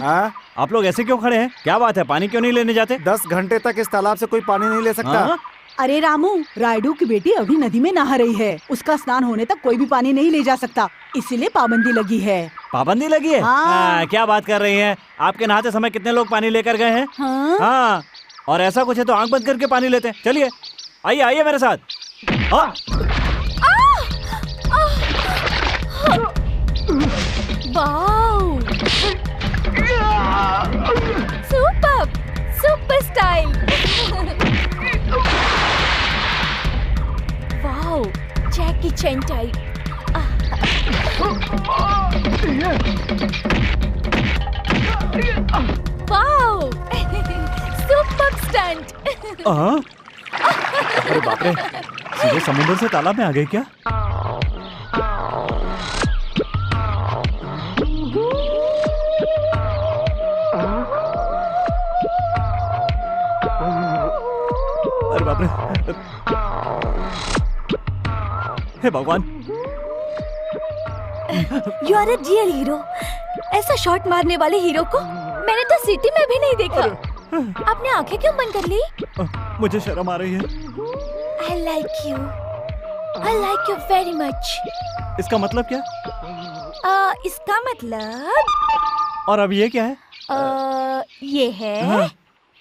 आप लोग ऐसे क्यों खड़े हैं? क्या बात है, पानी क्यों नहीं लेने जाते? 10 घंटे तक इस तालाब से कोई पानी नहीं ले सकता। अरे रामू, रायडू की बेटी अभी नदी में नहा रही है। उसका स्नान होने तक कोई भी पानी नहीं ले जा सकता, इसीलिए पाबंदी लगी है। पाबंदी लगी है? हाँ। क्या बात कर रही हैं? आपके नहाते समय कितने लोग पानी लेकर गए हैं? हाँ? हाँ, और ऐसा कुछ है तो आंख बंद करके पानी लेते हैं। चलिए आइए आइए मेरे साथ। Wow, super super style. Wow, Jackie Chan type. Wow, super stunt. अरे बाप रे, सीधे समुद्र से तालाब में आ गए क्या? अरे बाप रे। हे भगवान। You are a real hero. ऐसा शॉट मारने वाले हीरो को मैंने तो सिटी में भी नहीं देखा। आपने आंखें क्यों बंद कर ली? मुझे शर्म आ रही है। I like you very much. इसका मतलब क्या? इसका मतलब। और अब ये क्या है? ये है हाँ।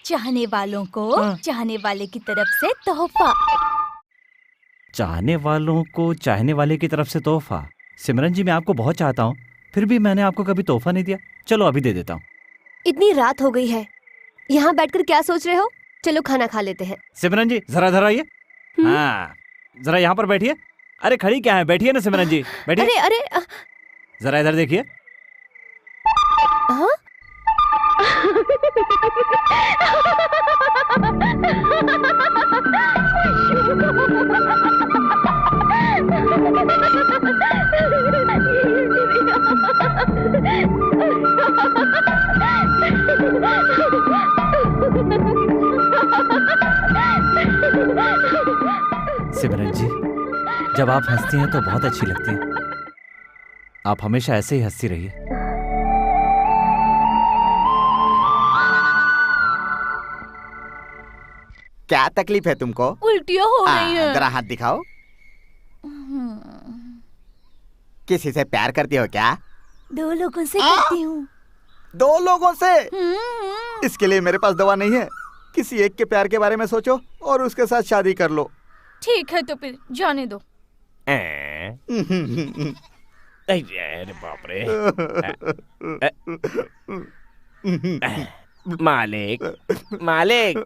चाहने वालों को हाँ। चाहने वाले की तरफ से तोहफा। चाहने वालों को चाहने वाले की तरफ से तोहफा। सिमरन जी, मैं आपको बहुत चाहता हूँ, फिर भी मैंने आपको कभी तोहफा नहीं दिया। चलो अभी दे देता हूँ। इतनी रात हो गई है, यहाँ बैठकर क्या सोच रहे हो? चलो खाना खा लेते हैं। सिमरन जी जरा इधर आइए। हाँ, जरा यहाँ पर बैठिए। अरे खड़ी क्या है, बैठिए ना सिमरन जी, बैठिए। अरे अरे जरा इधर देखिए। हाँ? सिमरन जी, जब आप हंसती हैं तो बहुत अच्छी लगती हैं। आप हमेशा ऐसे ही हंसती रहिए। क्या तकलीफ है तुमको? उल्टियाँ हो रही हैं। जरा हाथ दिखाओ। किसी से प्यार करती हो क्या? 2 लोगों से करती हूँ। 2 लोगों से? इसके लिए मेरे पास दवा नहीं है। किसी एक के प्यार के बारे में सोचो और उसके साथ शादी कर लो। ठीक है तो फिर जाने दो। अरे बाप रे। मालिक, मालिक,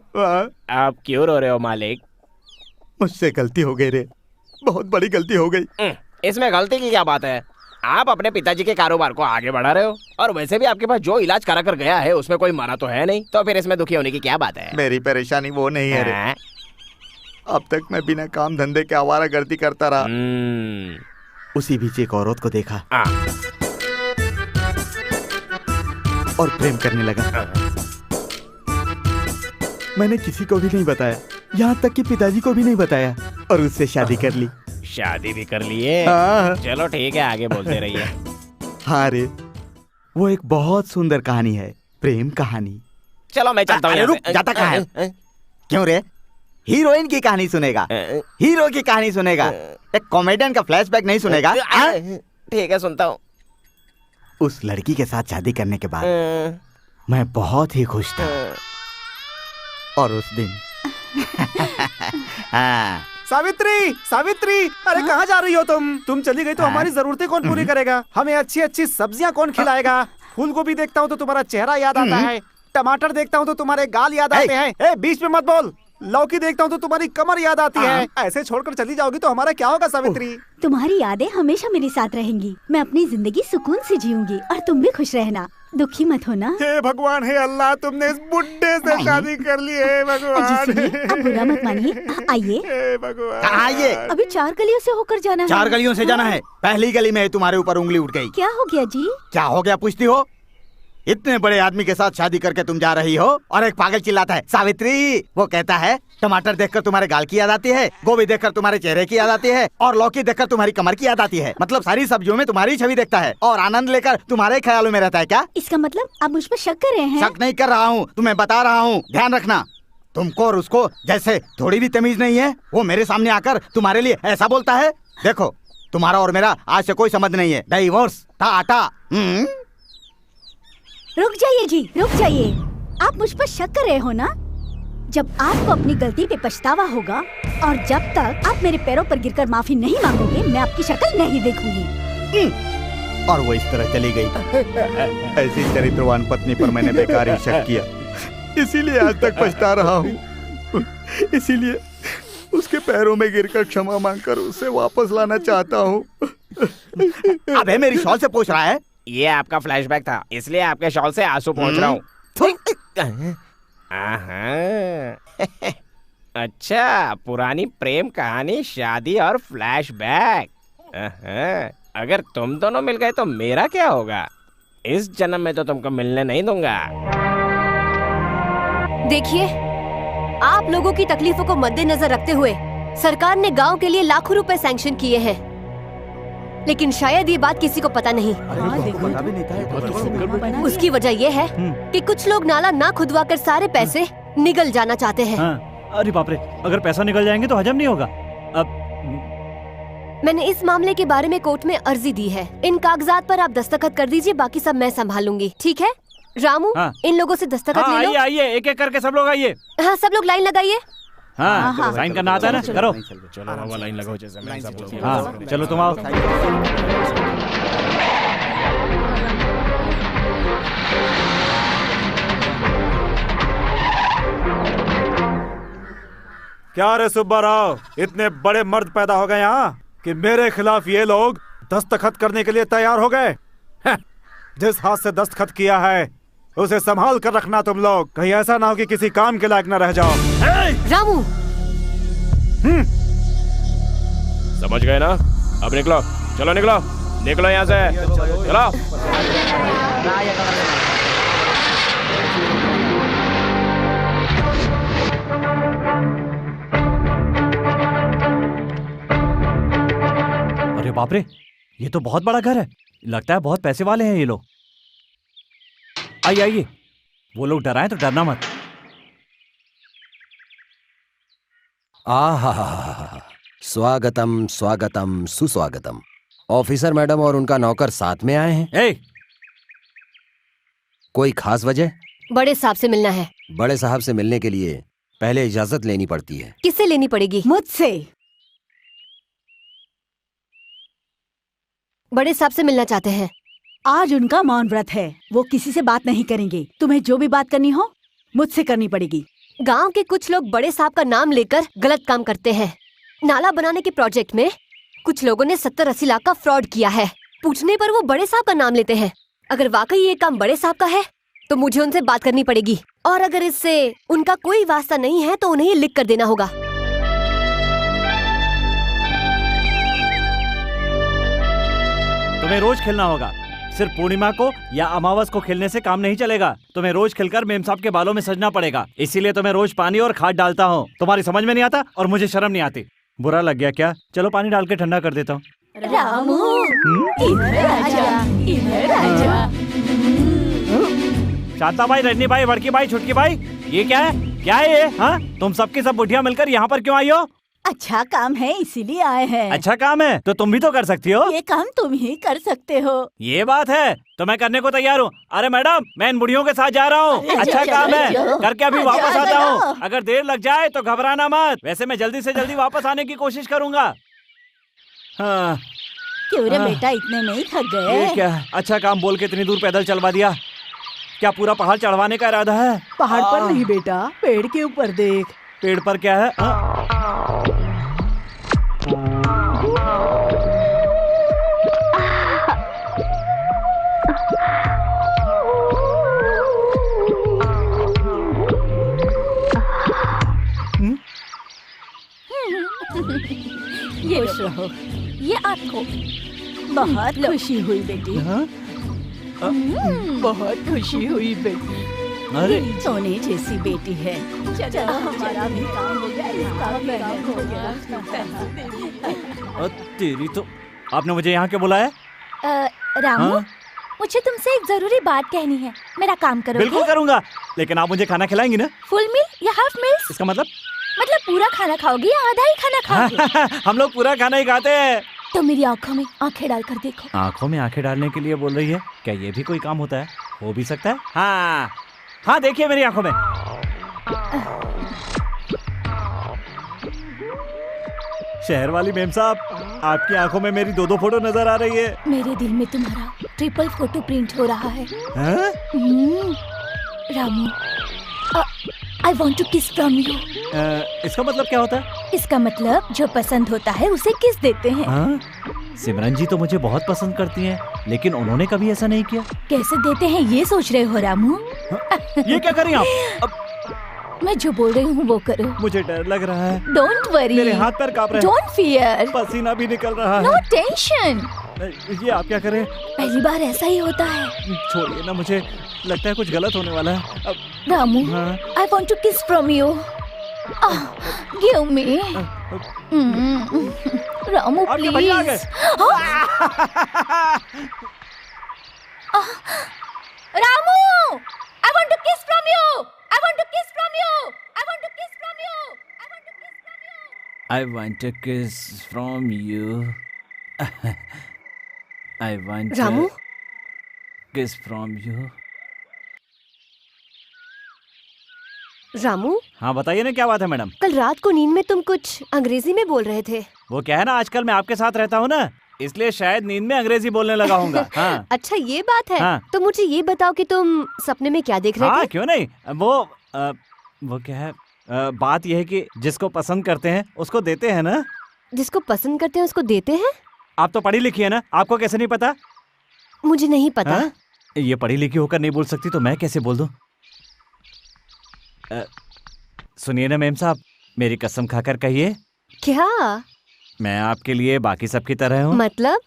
आप क्यों रो रहे हो मालिक? मुझसे गलती हो गई रे, बहुत बड़ी गलती हो गई। इसमें गलती की क्या बात है? आप अपने पिताजी के कारोबार को आगे बढ़ा रहे हो, और वैसे भी आपके पास जो इलाज करा कर गया है उसमें कोई मरा तो है नहीं, तो फिर इसमें दुखी होने की क्या बात है? मेरी परेशानी वो नहीं है रे। अब तक मैं बिना काम धंधे के आवारागर्दी करता रहा। उसी बीच एक औरत को देखा और प्रेम करने लगा। मैंने किसी को भी नहीं बताया, यहाँ तक कि पिताजी को भी नहीं बताया, और उससे शादी कर ली। शादी भी कर लिए? हाँ। चलो ठीक है, आगे बोलते रहिए। हाँ रे, वो एक बहुत सुंदर कहानी है, प्रेम कहानी। चलो मैं चलता हूँ। रुक, जाता कहाँ है? क्यों रे? हीरोइन की कहानी सुनेगा, हीरो की कहानी सुनेगा, एक कॉमेडियन का फ्लैशबैक नहीं सुनेगा? ठीक है, सुनता हूँ। उस लड़की के साथ शादी करने के बाद मैं बहुत ही खुश था। और उस दिन हाँ। सावित्री, सावित्री, अरे कहाँ जा रही हो तुम? तुम चली गई तो हमारी जरूरतें कौन पूरी करेगा? हमें अच्छी अच्छी सब्जियां कौन खिलाएगा? फूल गोभी देखता हूँ तो तुम्हारा चेहरा याद आता है, टमाटर देखता हूँ तो तुम्हारे गाल याद आते हैं। ए, बीच में मत बोल। लौकी देखता हूँ तो तुम्हारी कमर याद आती है। ऐसे छोड़कर चली जाओगी तो हमारा क्या होगा सावित्री? तुम्हारी यादें हमेशा मेरे साथ रहेंगी। मैं अपनी जिंदगी सुकून से जीऊंगी और तुम भी खुश रहना, दुखी मत होना। हे भगवान, हे अल्लाह, तुमने इस बुड्ढे से शादी कर ली है भगवान। आप बुरा मत मानिए, आइए। हे भगवान, आइए। अभी 4 गलियों से होकर जाना है। 4 गलियों से जाना है। पहली गली में तुम्हारे ऊपर उंगली उठ गई। क्या हो गया जी? क्या हो गया पूछती हो? इतने बड़े आदमी के साथ शादी करके तुम जा रही हो और एक पागल चिल्लाता है सावित्री। वो कहता है टमाटर देखकर तुम्हारे गाल की याद आती है, गोभी देखकर तुम्हारे चेहरे की याद आती है, और लौकी देखकर तुम्हारी कमर की याद आती है। मतलब सारी सब्जियों में तुम्हारी छवि देखता है और आनंद लेकर तुम्हारे ख्यालों में रहता है। क्या इसका मतलब आप मुझ पर शक कर रहे हैं? शक नहीं कर रहा हूँ, तुम्हें बता रहा हूँ। ध्यान रखना, तुमको और उसको जैसे थोड़ी भी तमीज नहीं है। वो मेरे सामने आकर तुम्हारे लिए ऐसा बोलता है। देखो, तुम्हारा और मेरा आज से कोई संबंध नहीं है। डाइवोर्स, टाटा। रुक जाइए जी, रुक जाइए। आप मुझ पर शक कर रहे हो ना? जब आपको अपनी गलती पे पछतावा होगा और जब तक आप मेरे पैरों पर गिरकर माफी नहीं मांगोगे, मैं आपकी शक्ल नहीं देखूंगी। और वो इस तरह चली गई। ऐसी चरित्रवान पत्नी पर मैंने बेकार ही शक किया, इसीलिए आज तक पछता रहा हूँ। इसीलिए उसके पैरों में गिरकर क्षमा मांगकर उसे वापस लाना चाहता हूँ। अबे मेरी शॉल से पूछ रहा है? ये आपका फ्लैशबैक था, इसलिए आपके शॉल से आंसू पहुंच रहा हूँ। अच्छा, पुरानी प्रेम कहानी, शादी और फ्लैशबैक। अगर तुम दोनों मिल गए तो मेरा क्या होगा? इस जन्म में तो तुमको मिलने नहीं दूंगा। देखिए, आप लोगों की तकलीफों को मद्देनजर रखते हुए सरकार ने गांव के लिए लाखों रुपए सैंक्शन किए हैं, लेकिन शायद ये बात किसी को पता नहीं। उसकी वजह ये है कि कुछ लोग नाला ना खुदवा कर सारे पैसे निगल जाना चाहते हैं। अरे बाप रे, अगर पैसा निकल जाएंगे तो हजम नहीं होगा। अब मैंने इस मामले के बारे में कोर्ट में अर्जी दी है। इन कागजात पर आप दस्तखत कर दीजिए, बाकी सब मैं संभालूंगी। ठीक है रामू? इन लोगों से दस्तखत ले लो। आइए एक एक करके सब लोग आइए। हाँ, सब लोग लाइन लगाइए। हाँ, साइन करना आता है ना? करो। चलो लाइन लगाओ जैसे मैं सब लोग। हाँ, चलो तुम आओ। क्या रे सुब्बा राव, इतने बड़े मर्द पैदा हो गए यहाँ कि मेरे खिलाफ ये लोग दस्तखत करने के लिए तैयार हो गए। जिस हाथ से दस्तखत किया है उसे संभाल कर रखना तुम लोग, कहीं ऐसा ना हो कि किसी काम के लायक न रह जाओ। रामू, समझ गए ना? अब निकलो, चलो निकलो, निकलो यहाँ से, चलो। अरे बाप रे, ये तो बहुत बड़ा घर है। लगता है बहुत पैसे वाले हैं ये लोग। आइए आइए, वो लोग डराएं तो डरना मत। आहा, स्वागतम स्वागतम सुस्वागतम। ऑफिसर मैडम और उनका नौकर साथ में आए हैं। कोई खास वजह? बड़े साहब से मिलना है। बड़े साहब से मिलने के लिए पहले इजाजत लेनी पड़ती है। किससे लेनी पड़ेगी? मुझसे। बड़े साहब से मिलना चाहते हैं। आज उनका मौन व्रत है, वो किसी से बात नहीं करेंगे। तुम्हें जो भी बात करनी हो मुझसे करनी पड़ेगी। गांव के कुछ लोग बड़े साहब का नाम लेकर गलत काम करते हैं। नाला बनाने के प्रोजेक्ट में कुछ लोगों ने 70-80 लाख का फ्रॉड किया है। पूछने पर वो बड़े साहब का नाम लेते हैं। अगर वाकई ये काम बड़े साहब का है तो मुझे उनसे बात करनी पड़ेगी, और अगर इससे उनका कोई वास्ता नहीं है तो उन्हें ये लिख कर देना होगा। तुम्हें रोज खेलना होगा, सिर्फ पूर्णिमा को या अमावस को खेलने से काम नहीं चलेगा। तुम्हें रोज खेलकर मेम साहब के बालों में सजना पड़ेगा। इसीलिए तुम्हें रोज पानी और खाद डालता हूँ। तुम्हारी समझ में नहीं आता और मुझे शर्म नहीं आती। बुरा लग गया क्या? चलो पानी डाल के ठंडा कर देता हूँ। रामू, इधर आजा, इधर आजा। शांता भाई, रजनी भाई, बड़की भाई, छुटकी भाई, ये क्या है? क्या है ये? हाँ, तुम सबकी सब बुढ़िया मिलकर यहाँ पर क्यों आई हो? अच्छा काम है इसीलिए आए हैं। अच्छा काम है तो तुम भी तो कर सकती हो। ये काम तुम ही कर सकते हो। ये बात है तो मैं करने को तैयार हूँ। अरे मैडम, मैं इन बुढ़ियों के साथ जा रहा हूँ। अच्छा काम है, करके अभी वापस आता हूँ। अगर देर लग जाए तो घबराना मत। वैसे मैं जल्दी से जल्दी वापस आने की कोशिश करूँगा। हाँ। क्यों रे बेटा, इतने में ही थक गए? ये क्या अच्छा काम बोल के इतनी दूर पैदल चलवा दिया? क्या पूरा पहाड़ चढ़वाने का इरादा है? पहाड़ पर नहीं बेटा, पेड़ के ऊपर देख। पेड़ पर क्या है? ये खुश रहो। ये आपको बहुत खुशी हुई बेटी। बहुत खुशी हुई बेटी। अरे सोने जैसी बेटी है। चलो हमारा भी काम हो गया, इसका भी काम हो गया। तेरी तो। आपने मुझे यहाँ क्यों बुलाया? रामू, मुझे तुमसे एक जरूरी बात कहनी है। मेरा काम करोगे? बिल्कुल करूँगा, लेकिन आप मुझे खाना खिलाएंगी ना? फुल मील या हाफ मील? इसका मतलब पूरा खाना खाओगी या आधा ही खाना खाओगी? हम लोग पूरा खाना ही खाते हैं। तो मेरी आँखों में आंखें डालकर देखो। आँखों में आंखें डालने के लिए बोल रही है? क्या ये भी कोई काम होता है? हो भी सकता है। हाँ हाँ, देखिए मेरी आंखों में। शहर वाली मेम साहब, आपकी आंखों में मेरी 2-2 फोटो नजर आ रही है। मेरे दिल में तुम्हारा ट्रिपल फोटो प्रिंट हो रहा है। Ramu, I want to kiss from you। इसका मतलब क्या होता है? इसका मतलब जो पसंद होता है उसे किस देते हैं। सिमरन जी तो मुझे बहुत पसंद करती हैं, लेकिन उन्होंने कभी ऐसा नहीं किया। कैसे देते हैं ये सोच रहे हो रामू? ये क्या कर रही हैं आप? मैं जो बोल रही हूँ वो करो। मुझे डर लग रहा है। डोंट वरी, मेरे हाथ पैर कांप रहे हैं। डोंट फियर, पसीना भी निकल रहा है। No tension. ये आप क्या करें? पहली बार ऐसा ही होता है। छोड़िए ना, मुझे लगता है कुछ गलत होने वाला है। Ramu, I want to kiss from you। Give me. Ramu आपके भैया आ गए। Please. Ramu, I want to kiss from you. I want to kiss from you. I want to kiss from you. I want to kiss from you. I want to kiss from you. I want Ramu? to kiss from you. Ramu, हाँ बताइए ना, क्या बात है madam? कल रात को नींद में तुम कुछ अंग्रेजी में बोल रहे थे। वो क्या है ना, आजकल मैं आपके साथ रहता हूँ ना, इसलिए शायद नींद में अंग्रेजी बोलने लगा हूँगा। हाँ अच्छा ये बात है। हाँ। तो मुझे ये बताओ कि तुम सपने में क्या देख रहे हाँ थे? क्यों नहीं, वो क्या है, बात यह है कि जिसको पसंद करते हैं उसको देते हैं ना। जिसको पसंद करते हैं उसको देते हैं? आप तो पढ़ी लिखी है ना, आपको कैसे नहीं पता? मुझे नहीं पता। हाँ? ये पढ़ी लिखी होकर नहीं बोल सकती तो मैं कैसे बोल दूं? सुनिए ना मेम साहब, मेरी कसम खाकर कहिए। क्या? मैं आपके लिए बाकी सबकी तरह हूँ। मतलब?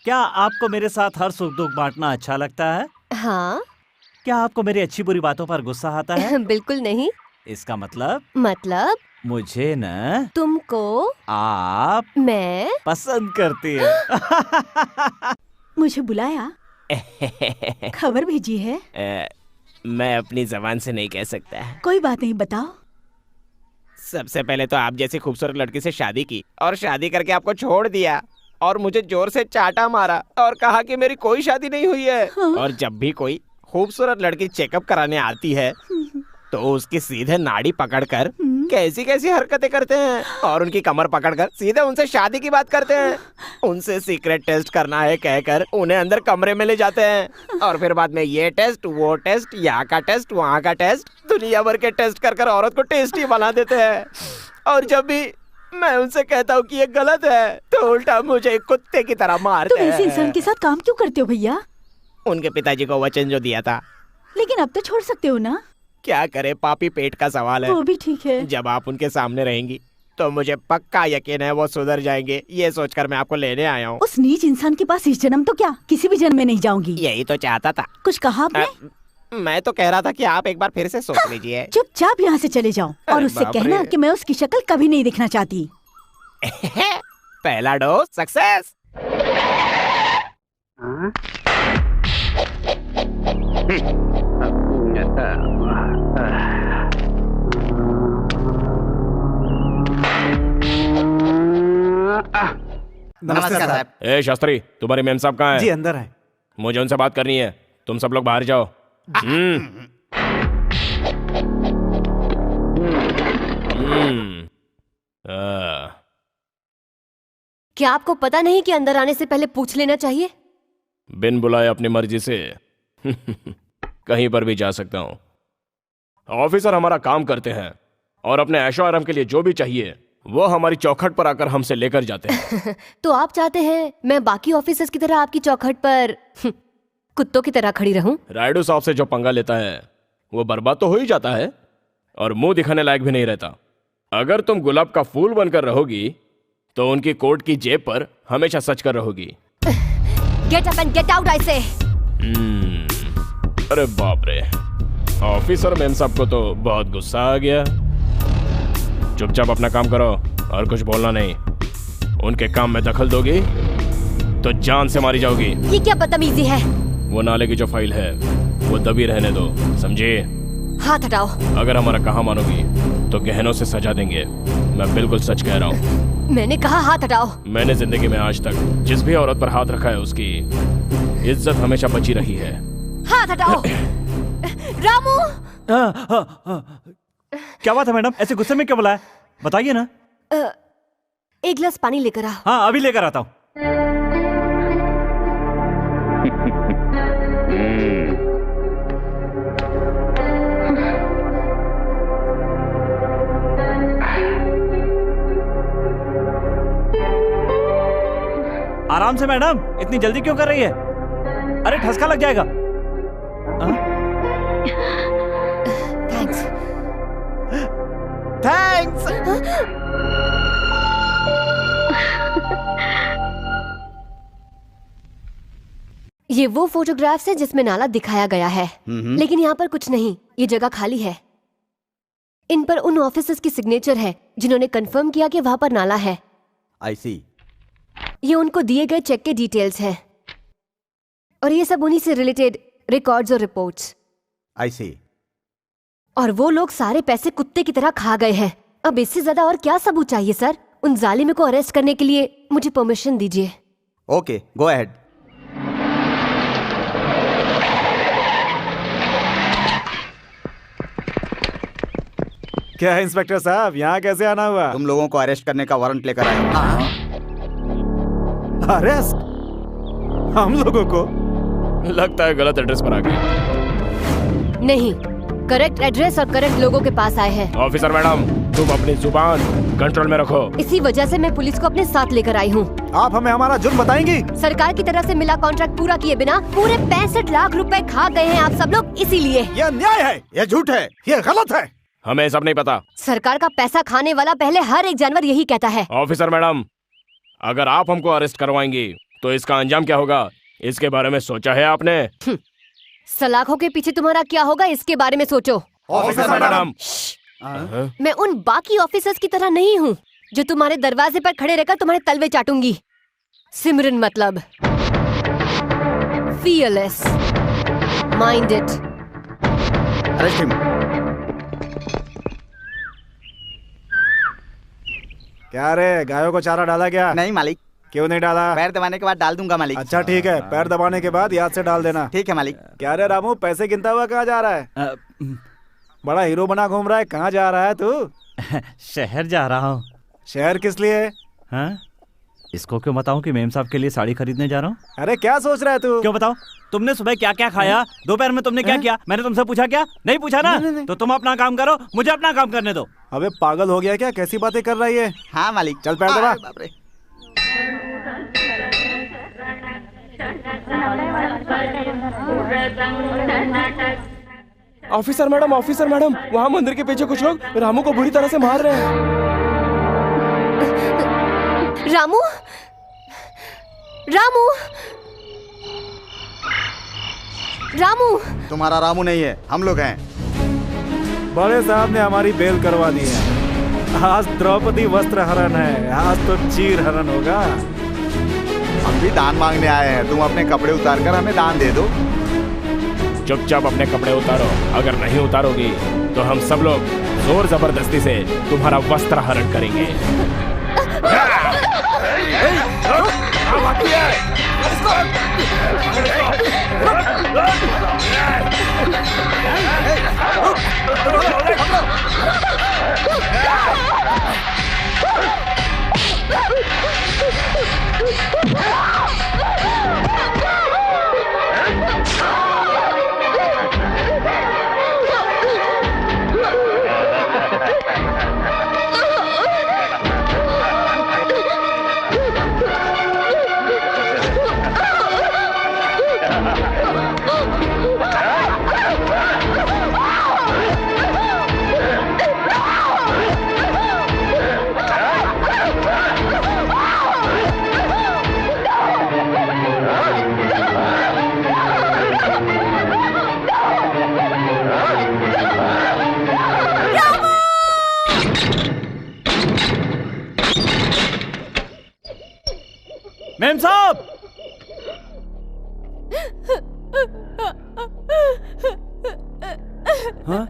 क्या आपको मेरे साथ हर सुख दुख बांटना अच्छा लगता है? हाँ। क्या आपको मेरी अच्छी बुरी बातों पर गुस्सा आता है? बिल्कुल नहीं। इसका मतलब? मतलब? मुझे न तुमको आप मैं पसंद करती है। मुझे बुलाया? खबर भेजी है? मैं अपनी जबान से नहीं कह सकता। कोई बात नहीं, बताओ। सबसे पहले तो आप जैसी खूबसूरत लड़की से शादी की और शादी करके आपको छोड़ दिया और मुझे जोर से चाटा मारा और कहा कि मेरी कोई शादी नहीं हुई है। हाँ? और जब भी कोई खूबसूरत लड़की चेकअप कराने आती है तो उसकी सीधे नाड़ी पकड़कर कैसी कैसी हरकतें करते हैं और उनकी कमर पकड़कर सीधे उनसे शादी की बात करते हैं। उनसे सीक्रेट टेस्ट करना है कहकर उन्हें अंदर कमरे में ले जाते हैं और फिर बाद में ये टेस्ट, वो टेस्ट, यहाँ का टेस्ट, वहाँ का टेस्ट, दुनिया भर के टेस्ट कर कर औरत को टेस्टी बना देते हैं। और जब भी मैं उनसे कहता हूँ कि ये गलत है तो उल्टा मुझे कुत्ते की तरह मारते तुम ऐसे इंसान के साथ काम क्यों करते हो भैया? उनके पिताजी को वचन जो दिया था। लेकिन अब तो छोड़ सकते हो ना? क्या करे, पापी पेट का सवाल है। वो भी ठीक है। जब आप उनके सामने रहेंगी तो मुझे पक्का यकीन है वो सुधर जाएंगे। ये सोचकर मैं आपको लेने आया हूँ। उस नीच इंसान के पास इस जन्म तो क्या किसी भी जन्म में नहीं जाऊंगी। यही तो चाहता था। कुछ कहा आपने? मैं तो कह रहा था कि आप एक बार फिर से सोच लीजिए। चुपचाप यहाँ से चले जाओ और उससे कहना कि मैं उसकी शक्ल कभी नहीं दिखना चाहती। पहला डोज सक्सेस। नमस्कार साहब। ए शास्त्री, तुम्हारे मेम साहब कहाँ हैं? जी अंदर है। मुझे उनसे बात करनी है। तुम सब लोग बाहर जाओ। क्या आपको पता नहीं कि अंदर आने से पहले पूछ लेना चाहिए? बिन बुलाए अपनी मर्जी से कहीं पर भी जा सकता हूँ। ऑफिसर हमारा काम करते हैं और अपने ऐशो आराम के लिए जो भी चाहिए वो हमारी चौखट पर आकर हमसे लेकर जाते हैं। तो आप चाहते हैं मैं बाकी ऑफिसर्स की तरह आपकी चौखट पर कुत्तों की तरह खड़ी रहूं? राइडो साहब से जो पंगा लेता है वो बर्बाद तो हो ही जाता है और मुंह दिखाने लायक भी नहीं रहता। अगर तुम गुलाब का फूल बनकर रहोगी तो उनकी कोट की जेब पर हमेशा सच कर रहोगी। Get up and get out I से। अरे बाप रे, ऑफिसर मेम साहब को तो बहुत गुस्सा आ गया। चुपचाप अपना काम करो और कुछ बोलना नहीं। उनके काम में दखल दोगी तो जान से मारी जाओगी। ये क्या बदतमीजी है? वो नाले की जो फाइल है वो दबी रहने दो, समझे? हाथ हटाओ। अगर हमारा कहा मानोगी तो गहनों से सजा देंगे। मैं बिल्कुल सच कह रहा हूँ। मैंने कहा हाथ हटाओ। मैंने जिंदगी में आज तक जिस भी औरत पर हाथ रखा है उसकी इज्जत हमेशा बची रही है। हाथ हटाओ। रामू। क्या बात है मैडम, ऐसे गुस्से में क्यों बुलाया? बताइए ना। एक गिलास पानी लेकर आ। हाँ अभी लेकर आता हूँ। आराम से मैडम, इतनी जल्दी क्यों कर रही है? अरे ठसका लग जाएगा। थैंक्स। थैंक्स। ये वो फोटोग्राफ्स है जिसमें नाला दिखाया गया है, लेकिन यहाँ पर कुछ नहीं। ये जगह खाली है। इन पर उन ऑफिसर्स की सिग्नेचर है जिन्होंने कंफर्म किया कि वहां पर नाला है। आई सी। ये उनको दिए गए चेक के डिटेल्स हैं और ये सब उन्हीं से रिलेटेड रिकॉर्ड्स और रिपोर्ट्स। आई सी। और वो लोग सारे पैसे कुत्ते की तरह खा गए हैं। अब इससे ज्यादा और क्या सबूत चाहिए सर? उन जालिम को अरेस्ट करने के लिए मुझे परमिशन दीजिए। Okay, go ahead. क्या है इंस्पेक्टर साहब, यहाँ कैसे आना हुआ? तुम लोगों को अरेस्ट करने का वारंट लेकर आया हूं। अरेस्ट? हम लोगों को? लगता है गलत एड्रेस पर आ गए। नहीं, करेक्ट एड्रेस और करेक्ट लोगों के पास आए हैं। ऑफिसर मैडम, तुम अपनी जुबान कंट्रोल में रखो। इसी वजह से मैं पुलिस को अपने साथ लेकर आई हूँ। आप हमें हमारा जुर्म बताएंगी? सरकार की तरफ से मिला कॉन्ट्रैक्ट पूरा किए बिना पूरे 65 लाख रुपए खा गए हैं आप सब लोग, इसीलिए। ये अन्याय है, ये झूठ है, ये गलत है। हमें सब नहीं पता। सरकार का पैसा खाने वाला पहले हर एक जानवर यही कहता है। ऑफिसर मैडम, अगर आप हमको अरेस्ट करवाएंगी तो इसका अंजाम क्या होगा, इसके बारे में सोचा है आपने? सलाखों के पीछे तुम्हारा क्या होगा, इसके बारे में सोचो। ऑफिसर मैडम, मैं उन बाकी ऑफिसर्स की तरह नहीं हूँ जो तुम्हारे दरवाजे पर खड़े रहकर तुम्हारे तलवे चाटूंगी। सिमरन मतलब fearless, mind it। Arrest him. क्या रे, गायों को चारा डाला क्या? नहीं मालिक। क्यों नहीं डाला? पैर दबाने के बाद डाल दूंगा मालिक। अच्छा ठीक है, पैर दबाने के बाद याद से डाल देना। ठीक है मालिक। क्या रे रामू, पैसे गिनता हुआ कहाँ जा रहा है? बड़ा हीरो बना घूम रहा है, कहाँ जा रहा है तू? शहर जा रहा हूँ। शहर किस लिए? हाँ? इसको क्यों बताऊं कि मेम साहब के लिए साड़ी खरीदने जा रहा हूँ? अरे क्या सोच रहा है तू? क्यों बताओ? तुमने सुबह क्या क्या खाया? दोपहर में तुमने क्या किया? मैंने तुमसे पूछा क्या? नहीं पूछा ना? नहीं। तो तुम अपना काम करो, मुझे अपना काम करने दो। अबे पागल हो गया क्या? कैसी बातें कर रहा है? हाँ मालिक। चल पैर दबा। ऑफिसर मैडम, वहाँ मंदिर के पीछे कुछ लोग रामू को बुरी तरह से मार रहे हैं। रामू, रामू, रामू। तुम्हारा रामू नहीं है, हम लोग हैं। बड़े साहब ने हमारी बेल करवा दी है। आज द्रौपदी वस्त्र हरण है, आज तो चीर हरण होगा। हम भी दान मांगने आए हैं, तुम अपने कपड़े उतार कर हमें दान दे दो। चुपचाप अपने कपड़े उतारो, अगर नहीं उतारोगी तो हम सब लोग जोर जबरदस्ती से तुम्हारा वस्त्र हरण करेंगे। मेम साहब! हाँ?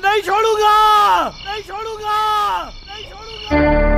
नहीं छोड़ूंगा, नहीं छोड़ूंगा, नहीं छोड़ूंगा।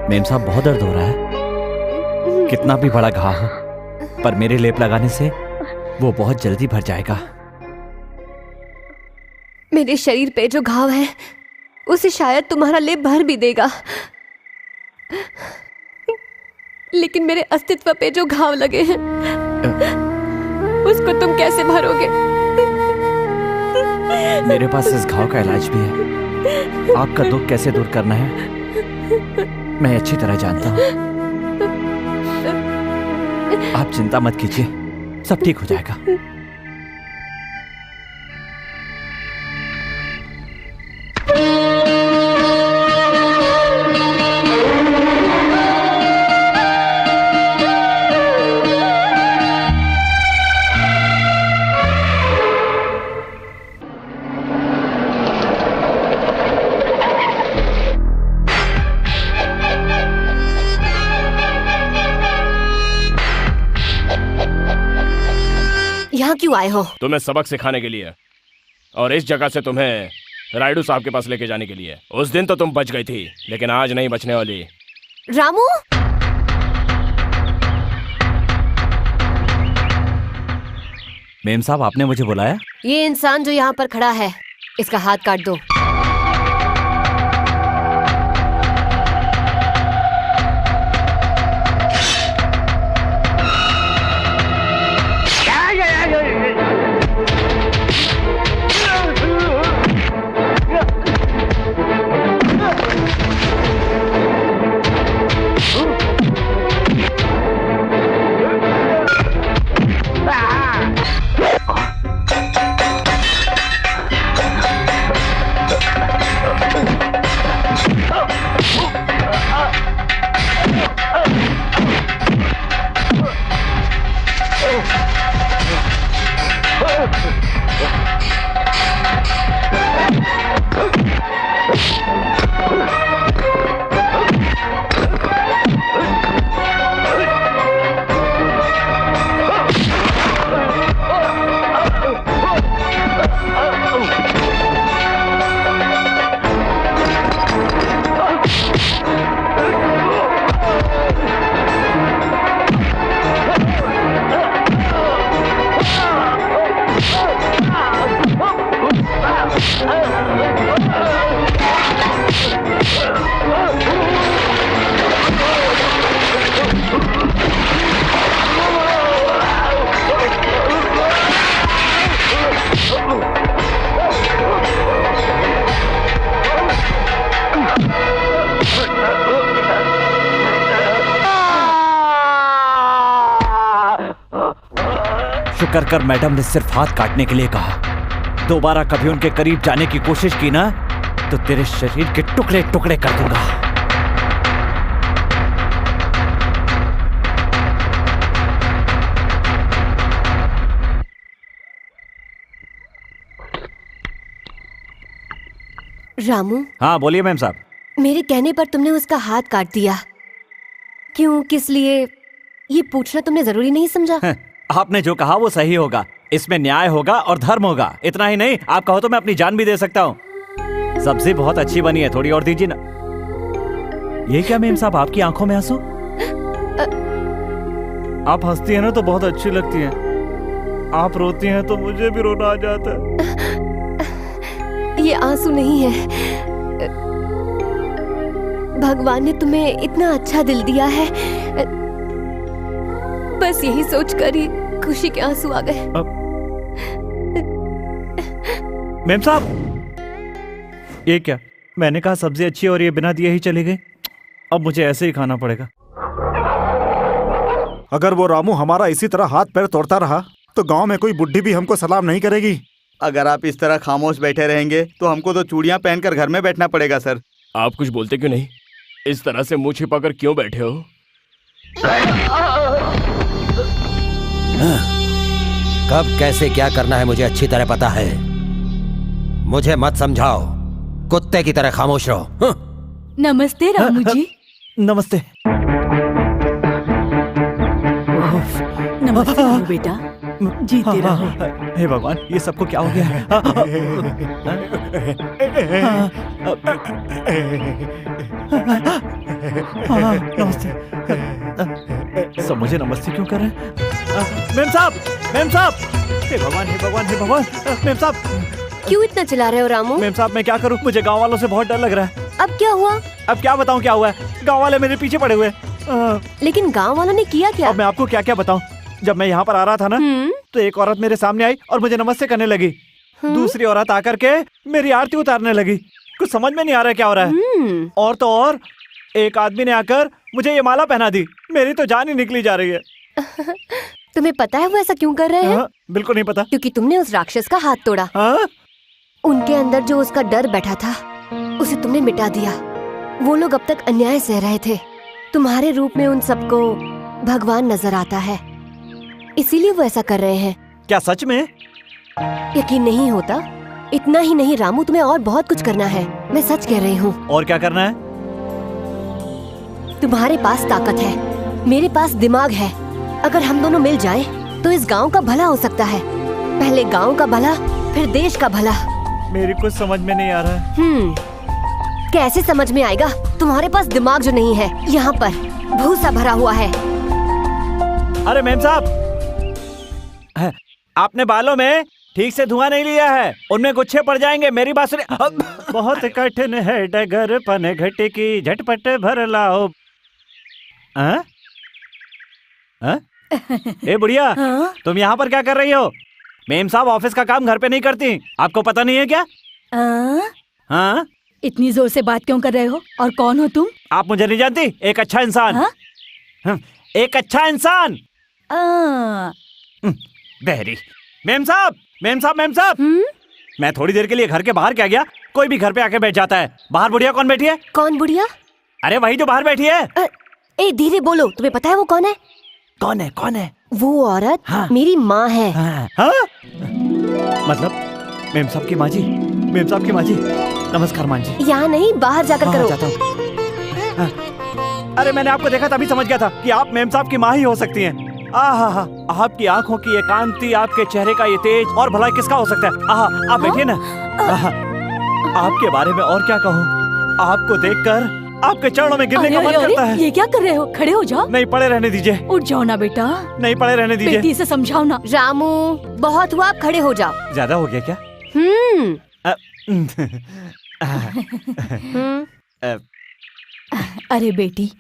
मेम साहब बहुत दर्द हो रहा है। कितना भी बड़ा घाव हो, पर मेरे लेप लगाने से वो बहुत जल्दी भर जाएगा। मेरे शरीर पे जो घाव है उसे शायद तुम्हारा लेप भर भी देगा, लेकिन मेरे अस्तित्व पे जो घाव लगे हैं उसको तुम कैसे भरोगे? मेरे पास इस घाव का इलाज भी है। आपका दुख कैसे दूर करना है मैं अच्छी तरह जानता हूँ। आप चिंता मत कीजिए, सब ठीक हो जाएगा। यहाँ क्यों आए हो? तुम्हें सबक सिखाने के लिए, और इस जगह से तुम्हें रायडू साहब के पास लेके जाने के लिए। उस दिन तो तुम बच गई थी, लेकिन आज नहीं बचने वाली। रामू, मेम साहब आपने मुझे बुलाया? ये इंसान जो यहाँ पर खड़ा है, इसका हाथ काट दो। शुक्र कर मैडम ने सिर्फ हाथ काटने के लिए कहा। दोबारा कभी उनके करीब जाने की कोशिश की ना तो तेरे शरीर के टुकड़े टुकड़े कर दूंगा। रामू। हाँ बोलिए मैम साहब। मेरे कहने पर तुमने उसका हाथ काट दिया, क्यों, किस लिए, ये पूछना तुमने जरूरी नहीं समझा? आपने जो कहा वो सही होगा, इसमें न्याय होगा और धर्म होगा। इतना ही नहीं, आप कहो तो मैं अपनी जान भी दे सकता हूँ। सब्जी बहुत अच्छी बनी है, थोड़ी और दीजिए ना। ये क्या मेम साहब, आपकी आंखों में आंसू? आप हंसती हैं ना तो बहुत अच्छी लगती हैं, आप रोती हैं तो मुझे भी रोना आ जाता है। ये आंसू नहीं है, भगवान ने तुम्हें इतना अच्छा दिल दिया है, बस यही सोचकर ही खुशी के आंसू आ गए। मेम साहब, ये क्या, मैंने कहा सब्जी अच्छी है और ये बिना दिए ही चली गई। अब मुझे ऐसे ही खाना पड़ेगा। अगर वो रामू हमारा इसी तरह हाथ पैर तोड़ता रहा तो गांव में कोई बुढ़ी भी हमको सलाम नहीं करेगी। अगर आप इस तरह खामोश बैठे रहेंगे तो हमको तो चूड़ियां पहनकर घर में बैठना पड़ेगा सर। आप कुछ बोलते क्यों नहीं? इस तरह से मुंह छिपाकर क्यों बैठे हो? कब कैसे क्या करना है मुझे अच्छी तरह पता है। मुझे मत समझाओ, कुत्ते की तरह खामोश रहो। नमस्ते रामू जी। नमस्ते। नमस्ते रामू बेटा, जीते रहो। हे भगवान, ये सबको क्या हो गया है? नमस्ते। सब मुझे नमस्ते क्यों कर रहे हैं? मेम साहब, मेम साहब, हे भगवान, हे भगवान, हे भगवान। मेम साहब, क्यों इतना चिल्ला रहे हो रामू? मेम साहब मैं क्या करूं, मुझे गांव वालों से बहुत डर लग रहा है। अब क्या हुआ? अब क्या बताऊं क्या हुआ है? गांव वाले मेरे पीछे पड़े हुए। लेकिन गांव वालों ने किया क्या? अब मैं आपको क्या क्या बताऊं। जब मैं यहाँ पर आ रहा था ना, तो एक औरत मेरे सामने आई और मुझे नमस्ते करने लगी। दूसरी औरत आकर के मेरी आरती उतारने लगी। कुछ समझ में नहीं आ रहा क्या हो रहा है। और तो और एक आदमी ने आकर मुझे ये माला पहना दी। मेरी तो जान ही निकली जा रही है। तुम्हें पता है वो ऐसा क्यों कर रहे हैं? बिल्कुल नहीं पता। क्योंकि तुमने उस राक्षस का हाथ तोड़ा। उनके अंदर जो उसका डर बैठा था उसे तुमने मिटा दिया। वो लोग अब तक अन्याय सह रहे थे। तुम्हारे रूप में उन सबको भगवान नजर आता है, इसीलिए वो ऐसा कर रहे हैं। क्या सच में? यकीन नहीं होता? इतना ही नहीं रामू, तुम्हें और बहुत कुछ करना है। मैं सच कह रही हूँ। और क्या करना है? तुम्हारे पास ताकत है, मेरे पास दिमाग है। अगर हम दोनों मिल जाएं, तो इस गांव का भला हो सकता है। पहले गांव का भला, फिर देश का भला। मेरी कुछ समझ में नहीं आ रहा है। कैसे समझ में आएगा? तुम्हारे पास दिमाग जो नहीं है, यहाँ पर भूसा भरा हुआ है। अरे मेम साहब, आपने बालों में ठीक से धुआं नहीं लिया है, उनमें गुच्छे पड़ जाएंगे। मेरी बात सुनिए। बहुत कठिन है डगर पन घट की, झटपट भर लाओ। ए बुढ़िया, तुम यहाँ पर क्या कर रही हो? मेम साहब ऑफिस का काम घर पे नहीं करती, आपको पता नहीं है क्या? हाँ, इतनी जोर से बात क्यों कर रहे हो? और कौन हो तुम? आप मुझे नहीं जानती? एक अच्छा इंसान। एक अच्छा इंसान। बहरी। मेम साहब, मेम साहब, मेम साहब, मैं थोड़ी देर के लिए घर के बाहर क्या गया, कोई भी घर पे आके बैठ जाता है। बाहर बुढ़िया कौन बैठी है? कौन बुढ़िया? अरे वही जो बाहर बैठी है। ए धीरे बोलो, तुम्हें पता है वो कौन है? कौन है? कौन है? वो औरत मेरी माँ है। मतलब मेम साहब की माँ जी? मेम साहब की माँ जी, नमस्कार माँ जी। यहाँ नहीं, बाहर जाकर करो। जाता हूँ। अरे मैंने आपको देखा तभी समझ गया था कि आप मेम साहब की माँ ही हो सकती हैं। आहा, आपकी आंखों की ये कांति, आपके चेहरे का ये तेज, और भला किसका हो सकता है? आहा, आप बैठिए ना। आपके बारे में और क्या कहूँ, आपको देखकर आपके चरणों में गिरने का मन करता है। ये क्या कर रहे हो? खड़े हो जाओ। नहीं, पड़े रहने दीजिए। उठ जाओ ना बेटा। नहीं, पड़े रहने दीजिए। बेटी से समझाओ ना। रामू, बहुत हुआ, आप खड़े हो जाओ। ज्यादा हो गया क्या? अरे बेटी,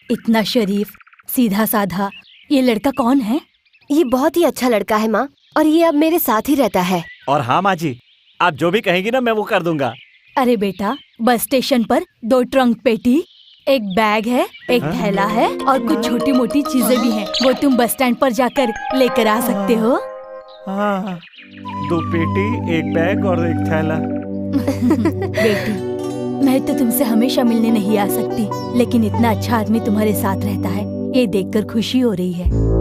इतना शरीफ, सीधा साधा, ये लड़का कौन है? ये बहुत ही अच्छा लड़का है माँ, और ये अब मेरे साथ ही रहता है। और हाँ माँ जी, आप जो भी कहेंगी ना मैं वो कर दूंगा। अरे बेटा, बस स्टेशन पर 2 ट्रंक पेटी, एक बैग है, एक थैला है, और कुछ छोटी मोटी चीजें भी हैं। वो तुम बस स्टैंड पर जाकर लेकर आ सकते हो। हाँ, 2 पेटी, एक बैग और एक थैला। बेटी, मैं तो तुमसे हमेशा मिलने नहीं आ सकती, लेकिन इतना अच्छा आदमी तुम्हारे साथ रहता है, ये देखकर खुशी हो रही है।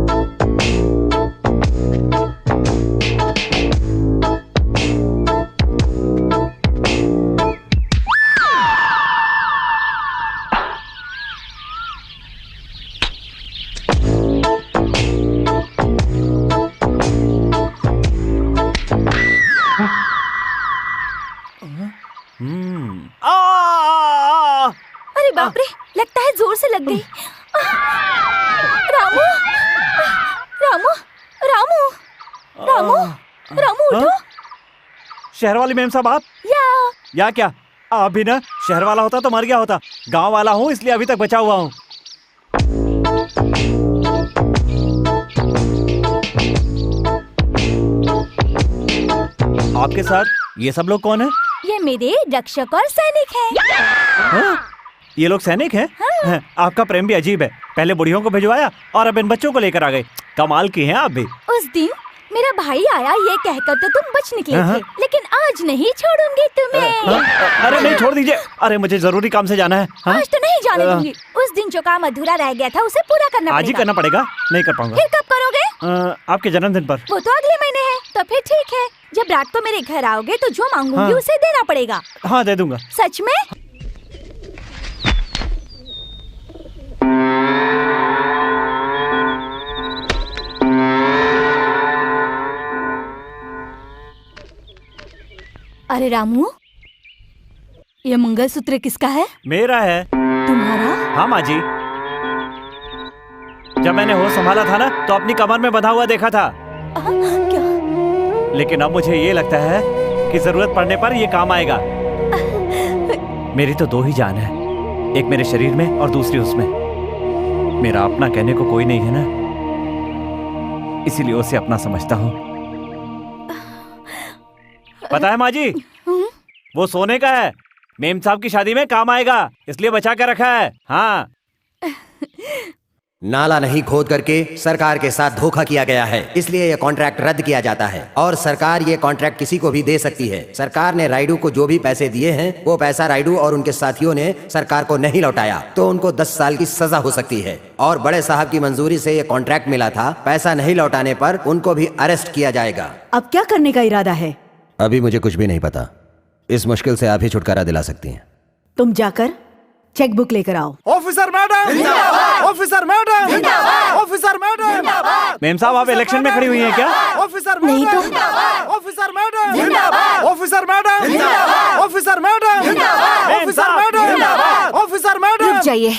अरे बाप रे, लगता है जोर से लग गई। रामू, रामू, रामू, रामू, रामू उठो। शहर वाली मेम साहब आप? या क्या? आप भी ना, शहर वाला होता तो मर गया होता। गांव वाला हूँ इसलिए अभी तक बचा हुआ हूँ। आपके साथ ये सब लोग कौन है? ये मेरे रक्षक और सैनिक हैं। ये लोग सैनिक हैं? हाँ। आपका प्रेम भी अजीब है, पहले बुढ़ियों को भिजवाया और अब इन बच्चों को लेकर आ गए। कमाल की हैं आप भी। उस दिन मेरा भाई आया ये कहकर तो तुम बच निकले थे, लेकिन आज नहीं छोड़ूंगी तुम्हें। अरे नहीं, छोड़ दीजिए। अरे मुझे जरूरी काम से जाना है। आज तो नहीं जाने दूंगी। उस दिन जो काम अधूरा रह गया था उसे पूरा करना पड़ेगा। आज ही करना पड़ेगा, नहीं कर पाऊंगा। फिर कब करोगे? आपके जन्मदिन पर। वो तो अगले महीने है। तो फिर ठीक है, जब रात को मेरे घर आओगे तो जो मांगूंगी उसे देना पड़ेगा। हाँ दे दूंगा। सच में? अरे रामू, ये मंगलसूत्र किसका है? मेरा है। तुम्हारा? हाँ माँ जी, जब मैंने होश संभाला था ना तो अपनी कमर में बंधा हुआ देखा था। क्या? लेकिन अब मुझे ये लगता है कि जरूरत पड़ने पर ये काम आएगा। मेरी तो 2 ही जान है, एक मेरे शरीर में और दूसरी उसमें। मेरा अपना कहने को कोई नहीं है ना, इसीलिए उसे अपना समझता हूँ। पता है माँ जी, वो सोने का है, मेम साहब की शादी में काम आएगा, इसलिए बचा कर रखा है। हाँ। नाला नहीं खोद करके सरकार के साथ धोखा किया गया है, इसलिए यह कॉन्ट्रैक्ट रद्द किया जाता है और सरकार ये कॉन्ट्रैक्ट किसी को भी दे सकती है। सरकार ने राइडू को जो भी पैसे दिए हैं वो पैसा राइडू और उनके साथियों ने सरकार को नहीं लौटाया तो उनको 10 साल की सजा हो सकती है। और बड़े साहब की मंजूरी से ये कॉन्ट्रैक्ट मिला था, पैसा नहीं लौटाने पर उनको भी अरेस्ट किया जाएगा। अब क्या करने का इरादा है? अभी मुझे कुछ भी नहीं पता, इस मुश्किल से आप ही छुटकारा दिला सकती हैं। तुम जाकर चेक बुक लेकर आओ। Officer madam, officer madam, officer madam. Ma'am साहब आप इलेक्शन में खड़ी हुई हैं क्या? ऑफिसर नहीं तो। Officer madam, officer madam, officer madam, officer madam, officer madam. रुक जाइए,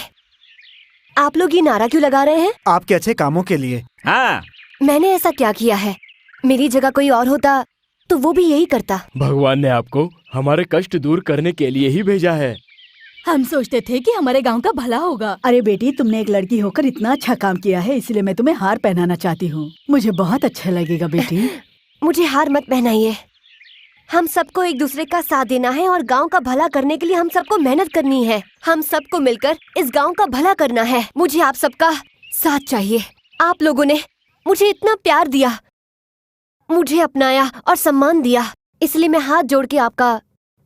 आप लोग ये नारा क्यों लगा रहे हैं? आपके अच्छे कामों के लिए। हाँ। मैंने ऐसा क्या किया है? मेरी जगह कोई और होता तो वो भी यही करता। भगवान ने आपको हमारे कष्ट दूर करने के लिए ही भेजा है। हम सोचते थे कि हमारे गांव का भला होगा। अरे बेटी, तुमने एक लड़की होकर इतना अच्छा काम किया है, इसलिए मैं तुम्हें हार पहनाना चाहती हूँ। मुझे बहुत अच्छा लगेगा बेटी। मुझे हार मत पहनाइए। हम सबको एक दूसरे का साथ देना है और गांव का भला करने के लिए हम सबको मेहनत करनी है। हम सबको मिलकर इस गांव का भला करना है। मुझे आप सबका साथ चाहिए। आप लोगों ने मुझे इतना प्यार दिया, मुझे अपनाया और सम्मान दिया, इसलिए मैं हाथ जोड़ के आपका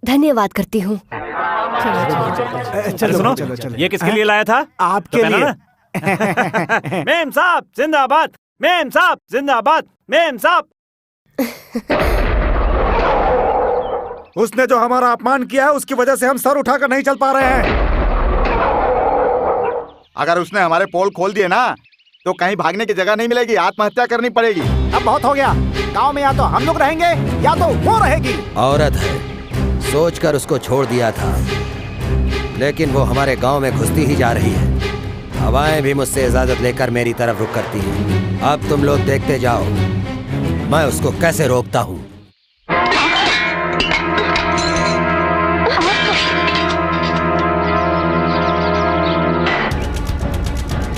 धन्यवाद करती हूँ। चलो सुनो, ये किसके लिए लाया था? आपके लिए। मेम साहब जिंदाबाद, मेम साहब जिंदाबाद, मेम साहब। उसने जो हमारा अपमान किया है उसकी वजह से हम सर उठाकर नहीं चल पा रहे हैं। अगर उसने हमारे पोल खोल दिए ना तो कहीं भागने की जगह नहीं मिलेगी, आत्महत्या करनी पड़ेगी। अब बहुत हो गया, गांव में या तो हम लोग रहेंगे या तो वो रहेगी। औरत है, सोचकर उसको छोड़ दिया था, लेकिन वो हमारे गांव में घुसती ही जा रही है। हवाएं भी मुझसे इजाजत लेकर मेरी तरफ रुख करती हैं। अब तुम लोग देखते जाओ मैं उसको कैसे रोकता हूँ।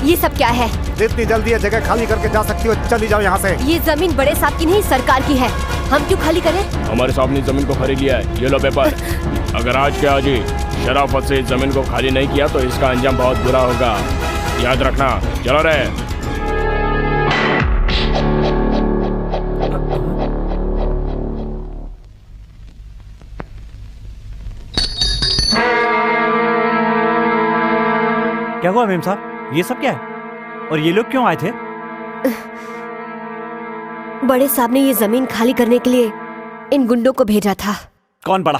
ये सब क्या है? जितनी जल्दी ये जगह खाली करके जा सकती हो चली जाओ यहाँ से। ये जमीन बड़े साहब की नहीं, सरकार की है। हम क्यों खाली करें? हमारे साहब ने जमीन को खरीद लिया है, ये लो पेपर। अगर आज के आज ही शराफत से इस जमीन को खाली नहीं किया तो इसका अंजाम बहुत बुरा होगा, याद रखना। चलो रे। क्या हुआ मेम साहब, ये सब क्या है? और ये लोग क्यों आए थे? बड़े साहब ने ये जमीन खाली करने के लिए इन गुंडों को भेजा था। कौन बड़ा?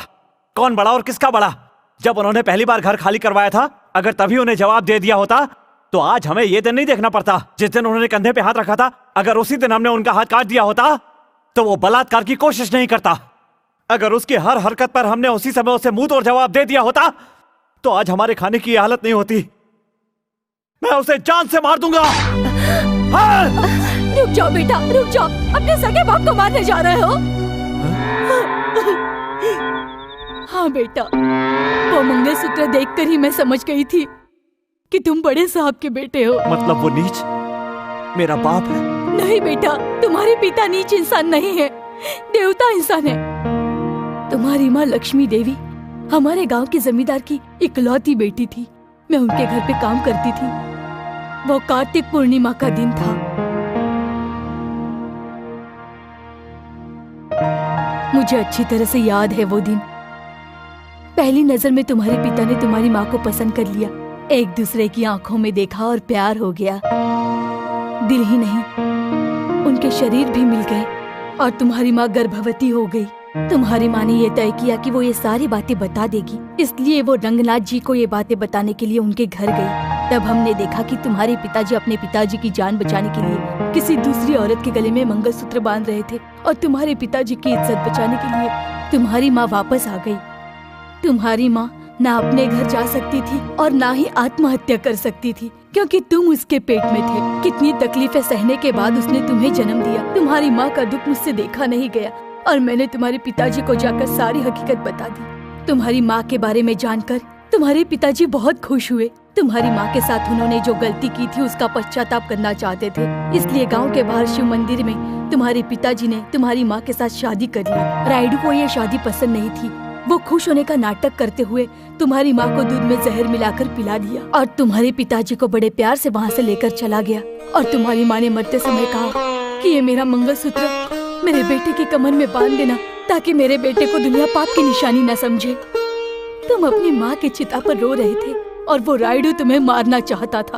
कौन बड़ा और किसका बड़ा? जब उन्होंने पहली बार घर खाली करवाया था, अगर तभी उन्हें जवाब दे दिया होता तो आज हमें ये दिन नहीं देखना पड़ता जिस दिन उन्होंने कंधे पे हाथ रखा था। अगर उसी दिन हमने उनका हाथ काट दिया होता तो वो बलात्कार की कोशिश नहीं करता। अगर उसकी हर हरकत पर हमने उसी समय उसे मुंह तोड़ जवाब दे दिया होता तो आज हमारे खाने की हालत नहीं होती। मैं उसे जान से मार दूंगा। हाँ! रुक जाओ बेटा, रुक जाओ। अपने सगे बाप को मारने जा रहे हो? हाँ बेटा, वो मंगलसूत्र देखकर ही मैं समझ गई थी कि तुम बड़े साहब के बेटे हो। मतलब वो नीच मेरा बाप है? नहीं बेटा, तुम्हारे पिता नीच इंसान नहीं है, देवता इंसान है। तुम्हारी माँ लक्ष्मी देवी हमारे गांव के जमींदार की इकलौती बेटी थी। मैं उनके घर पे काम करती थी। वो कार्तिक पूर्णिमा का दिन था। मुझे अच्छी तरह से याद है वो दिन। पहली नजर में तुम्हारे पिता ने तुम्हारी माँ को पसंद कर लिया, एक दूसरे की आंखों में देखा और प्यार हो गया। दिल ही नहीं, उनके शरीर भी मिल गए और तुम्हारी माँ गर्भवती हो गई। तुम्हारी माँ ने ये तय किया कि वो ये सारी बातें बता देगी, इसलिए वो रंगनाथ जी को ये बातें बताने के लिए उनके घर गई। तब हमने देखा कि तुम्हारे पिताजी अपने पिताजी की जान बचाने के लिए किसी दूसरी औरत के गले में मंगलसूत्र बांध रहे थे और तुम्हारे पिताजी की इज्जत बचाने के लिए तुम्हारी माँ वापस आ गई। तुम्हारी माँ ना अपने घर जा सकती थी और ना ही आत्महत्या कर सकती थी, क्योंकि तुम उसके पेट में थे। कितनी तकलीफें सहने के बाद उसने तुम्हें जन्म दिया। तुम्हारी माँ का दुख मुझसे देखा नहीं गया और मैंने तुम्हारे पिताजी को जाकर सारी हकीकत बता दी। तुम्हारी माँ के बारे में जानकर तुम्हारे पिताजी बहुत खुश हुए। तुम्हारी माँ के साथ उन्होंने जो गलती की थी उसका पश्चाताप करना चाहते थे, इसलिए गांव के बाहर शिव मंदिर में तुम्हारे पिताजी ने तुम्हारी माँ के साथ शादी कर ली। राइडू को ये शादी पसंद नहीं थी। वो खुश होने का नाटक करते हुए तुम्हारी माँ को दूध में जहर मिलाकर पिला दिया और तुम्हारे पिताजी को बड़े प्यार से वहाँ से लेकर चला गया। और तुम्हारी माँ ने मरते समय कहा कि ये मेरा मंगलसूत्र मेरे बेटे की कमर में बांध देना, ताकि मेरे बेटे को दुनिया पाप की निशानी न समझे। तुम अपनी माँ की चिता पर रो रहे थे और वो राइडू तुम्हें मारना चाहता था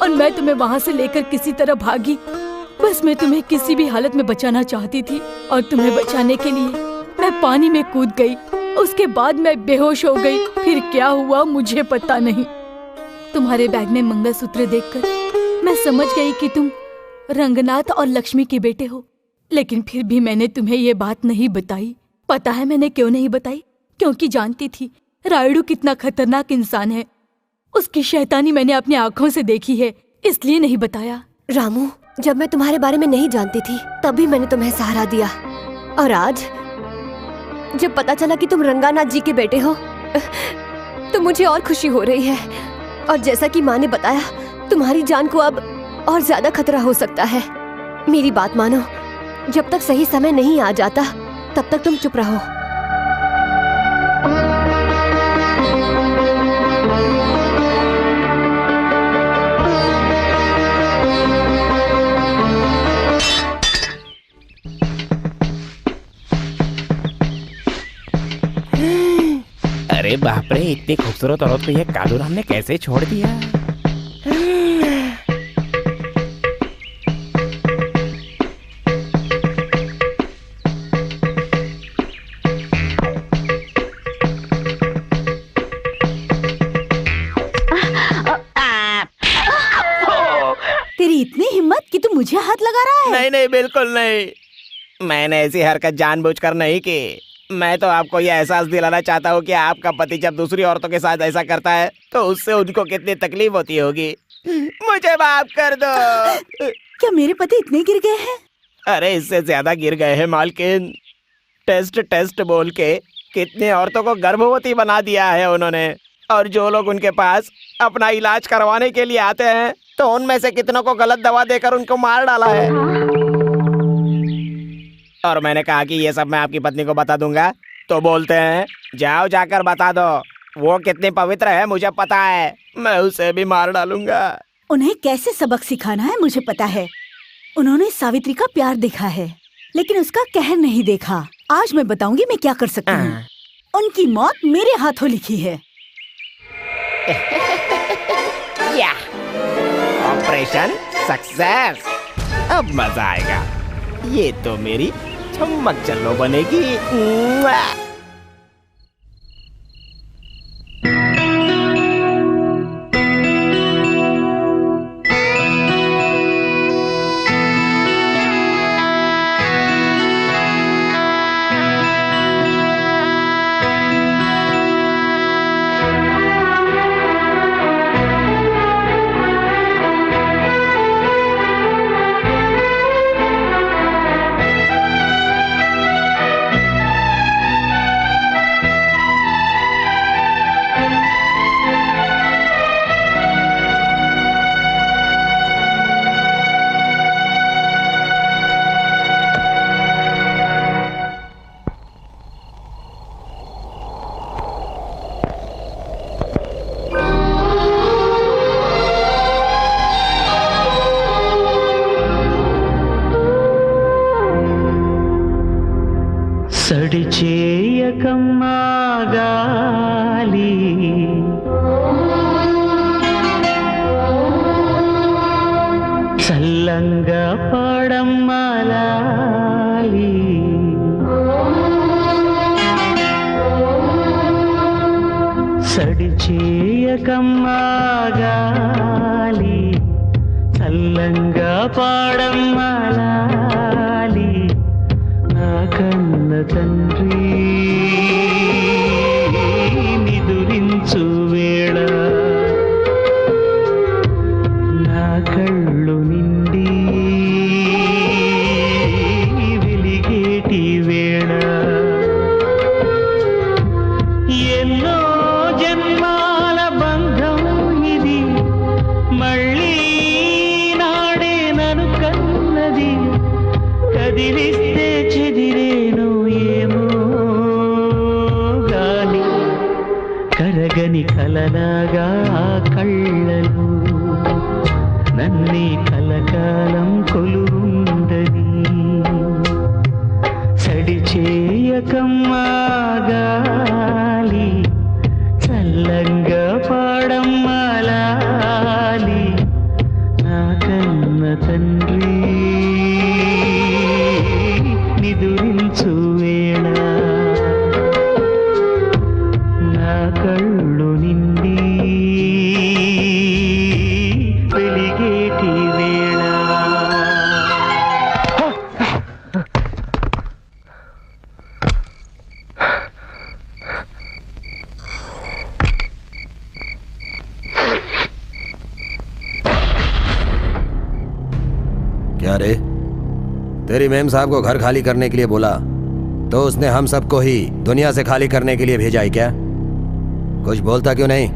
और मैं तुम्हें वहाँ से लेकर किसी तरह भागी। बस मैं तुम्हें किसी भी हालत में बचाना चाहती थी और तुम्हें बचाने के लिए मैं पानी में कूद गई। उसके बाद मैं बेहोश हो गई। फिर क्या हुआ मुझे पता नहीं। तुम्हारे बैग में मंगलसूत्र देखकर मैं समझ गई कि तुम रंगनाथ और लक्ष्मी के बेटे हो, लेकिन फिर भी मैंने तुम्हें ये बात नहीं बताई। पता है मैंने क्यों नहीं बताई? क्योंकि जानती थी रायडू कितना खतरनाक इंसान है। उसकी शैतानी मैंने अपनी आंखों से देखी है, इसलिए नहीं बताया। रामू, जब मैं तुम्हारे बारे में नहीं जानती थी तभी मैंने तुम्हें सहारा दिया, और आज जब पता चला कि तुम रंगानाथ जी के बेटे हो तो मुझे और खुशी हो रही है। और जैसा कि माँ ने बताया, तुम्हारी जान को अब और ज्यादा खतरा हो सकता है। मेरी बात मानो, जब तक सही समय नहीं आ जाता तब तक तुम चुप रहो। अरे बाप रे, इतनी खूबसूरत औरत को ये कालू राम ने कैसे छोड़ दिया? तेरी इतनी हिम्मत कि तू मुझे हाथ लगा रहा है? नहीं नहीं, बिल्कुल नहीं। मैंने ऐसी हरकत जानबूझकर नहीं की। मैं तो आपको यह एहसास दिलाना चाहता हूँ कि आपका पति जब दूसरी औरतों के साथ ऐसा करता है तो उससे उनको कितनी तकलीफ होती होगी। मुझे माफ कर दो। क्या मेरे पति इतने गिर गए हैं? अरे इससे ज्यादा गिर गए हैं मालकिन। टेस्ट टेस्ट बोल के कितनी औरतों को गर्भवती बना दिया है उन्होंने। और जो लोग उनके पास अपना इलाज करवाने के लिए आते हैं तो उनमें से कितनों को गलत दवा देकर उनको मार डाला है। और मैंने कहा कि ये सब मैं आपकी पत्नी को बता दूंगा, तो बोलते हैं जाओ जाकर बता दो। वो कितनी पवित्र है मुझे पता है, मैं उसे भी मार डालूंगा। उन्हें कैसे सबक सिखाना है मुझे पता है। उन्होंने सावित्री का प्यार देखा है लेकिन उसका कहर नहीं देखा। आज मैं बताऊंगी मैं क्या कर सकती हूँ। उनकी मौत मेरे हाथों लिखी है। Operation success. अब मजा आएगा। ये तो मेरी चम्मक चल्लो बनेगी। చేయకమ్మా గాలి చల్లంగా పాడమ్మా లాలి నా కన్న తండ్రి నిదురించు వేళ నా కళ్ళు నిండి వెలిగేటి వేళ ఎన్నో జన్మాల బంధం ఇది మళ్ళీ నాడే నన్ను కన్నది కదిలిస్తే చెదిరేను ఏమో గాలి కరగని కలలాగా కళ్ళలు నన్నే కలకాలం కొలుండది సడి చేయకమ్మా గాలి చల్లంగా పాడమ్మా లాలి నా కన్న తండ్రి నిదురించు వేళ నా కళ్ళు నిండి వెలిగేటి వేళ क्या रे, तेरी मेम साहब को घर खाली करने के लिए बोला तो उसने हम सबको ही दुनिया से खाली करने के लिए भेजा है क्या? कुछ बोलता क्यों नहीं?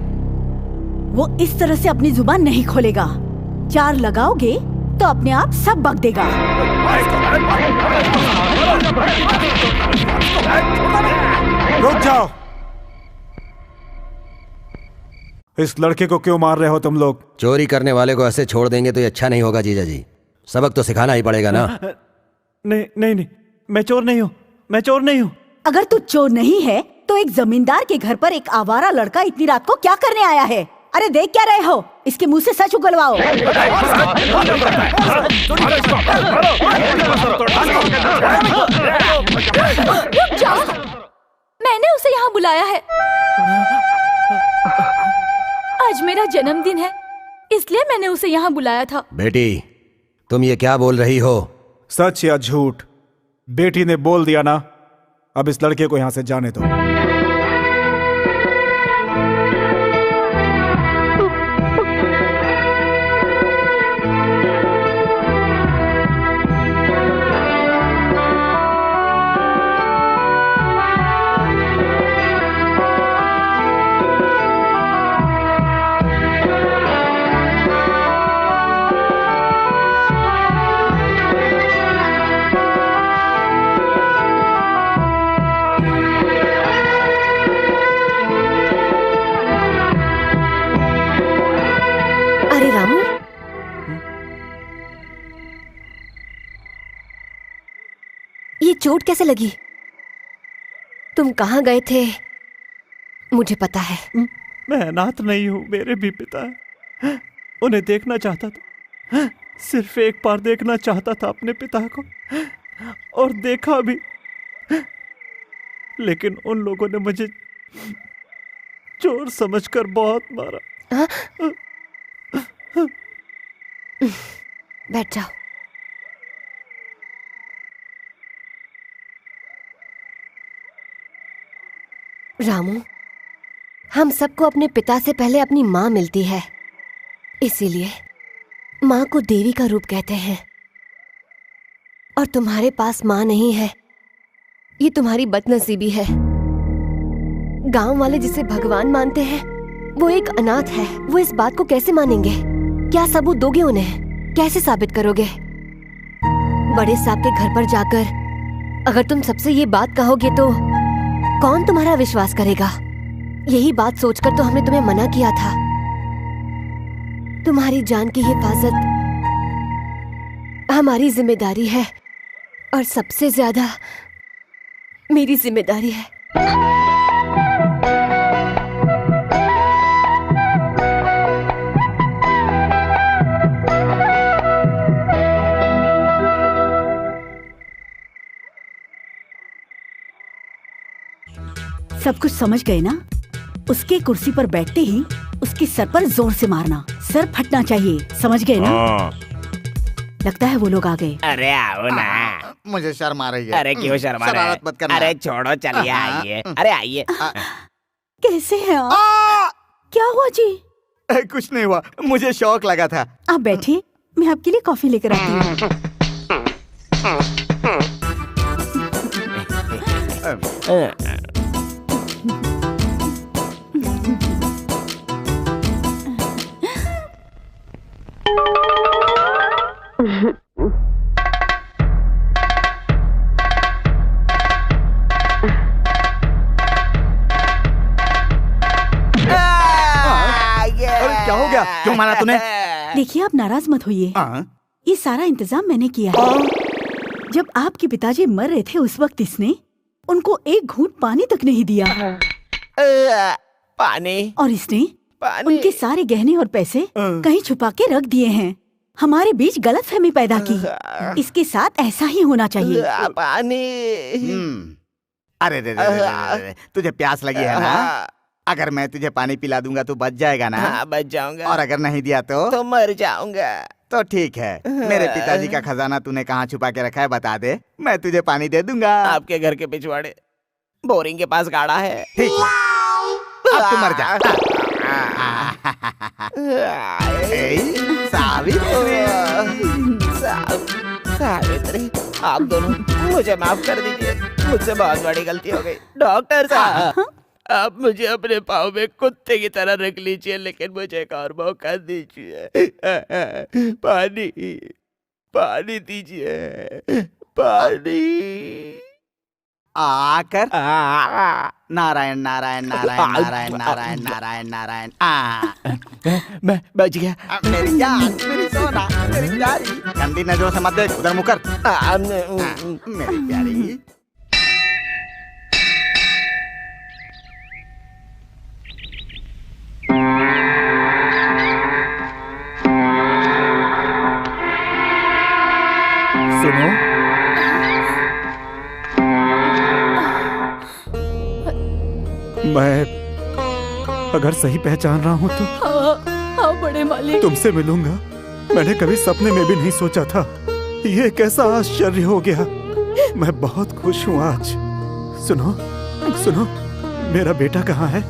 वो इस तरह से अपनी जुबान नहीं खोलेगा। 4 लगाओगे तो अपने आप सब बक देगा। रुक जाओ। इस लड़के को क्यों मार रहे हो तुम लोग? चोरी करने वाले को ऐसे छोड़ देंगे तो ये अच्छा नहीं होगा जीजा जी। सबक तो सिखाना ही पड़ेगा ना। नहीं नहीं नहीं, मैं चोर नहीं हूँ, मैं चोर नहीं हूँ। अगर तू चोर नहीं है तो एक जमींदार के घर पर एक आवारा लड़का इतनी रात को क्या करने आया है? अरे देख क्या रहे हो? इसके मुंह से सच उगलवाओ। रुक जाओ, मैंने उसे यहाँ बुलाया है। आज मेरा जन्मदिन है, इसलिए मैंने उसे यहाँ बुलाया था। बेटी, तुम ये क्या बोल रही हो? सच या झूठ? बेटी ने बोल दिया ना, अब इस लड़के को यहाँ से जाने दो। ये चोट कैसे लगी? तुम कहाँ गए थे? मुझे पता है। मैं अनाथ नहीं हूँ, मेरे भी पिता है। उन्हें देखना चाहता था, सिर्फ एक बार देखना चाहता था अपने पिता को, और देखा भी। लेकिन उन लोगों ने मुझे चोर समझकर बहुत मारा। बैठ जाओ। रामू, हम सबको अपने पिता से पहले अपनी माँ मिलती है, इसीलिए माँ को देवी का रूप कहते हैं। और तुम्हारे पास माँ नहीं है, ये तुम्हारी बदनसीबी है। गांव वाले जिसे भगवान मानते हैं वो एक अनाथ है। वो इस बात को कैसे मानेंगे? क्या सबूत दोगे उन्हें? कैसे साबित करोगे? बड़े साहब के घर पर जाकर अगर तुम सबसे ये बात कहोगे तो कौन तुम्हारा विश्वास करेगा? यही बात सोचकर तो हमने तुम्हें मना किया था। तुम्हारी जान की हिफाजत हमारी जिम्मेदारी है, और सबसे ज्यादा मेरी जिम्मेदारी है। सब कुछ समझ गए ना? उसके कुर्सी पर बैठते ही उसके सर पर जोर से मारना, सर फटना चाहिए, समझ गए ना? लगता है वो लोग आ गए। अरे आओ ना। मुझे शर्म आ रही है। अरे क्यों शर्मा रहे? शरारत मत करना। अरे छोड़ो, चलिए आइए। अरे आइए। कैसे हैं आप? क्या हुआ जी? कुछ नहीं हुआ, मुझे शौक लगा था। आप बैठिए, मैं आपके लिए कॉफी लेकर आती हूँ। क्या हो गया? क्यों मारा तूने? देखिए, आप नाराज मत होइए। ये सारा इंतजाम मैंने किया है। जब आपके पिताजी मर रहे थे उस वक्त इसने उनको एक घूंट पानी तक नहीं दिया। पानी? और इसने उनके सारे गहने और पैसे कहीं छुपा के रख दिए हैं। हमारे बीच गलतफहमी पैदा की। इसके साथ ऐसा ही होना चाहिए। पानी। अरे रे, तुझे प्यास लगी है ना? अगर मैं तुझे पानी पिला दूंगा तो बच जाएगा ना? हाँ, बच जाऊंगा। और अगर नहीं दिया तो मर जाऊंगा। तो ठीक है, मेरे पिताजी का खजाना तूने कहाँ छुपा के रखा है बता दे, मैं तुझे पानी दे दूंगा। आपके घर के पिछवाड़े बोरिंग के पास गाड़ा है। ठीक है, अब तू मर जा। सावित्री, आप दोनों मुझे माफ कर दीजिए, मुझसे बहुत बड़ी गलती हो गई। डॉक्टर साहब, आप मुझे अपने पाँव में कुत्ते की तरह रख लीजिए, लेकिन मुझे एक और मौका दीजिए। पानी, पानी दीजिए, पानी। आकर नारायण नारायण नारायण नारायण नारायण नारायण नारायण। मैं बच गया। मेरी जान, मेरी सोना, मेरी प्यारी, गंदी नजरों से मत देख, उधर मुँह कर। मेरी प्यारी। सुनो, मैं अगर सही पहचान रहा हूँ तो हाँ बड़े मालिक, तुमसे मिलूंगा। मैंने कभी सपने में भी नहीं सोचा था। ये कैसा आश्चर्य हो गया। मैं बहुत खुश हूँ आज। सुनो सुनो, मेरा बेटा कहाँ है?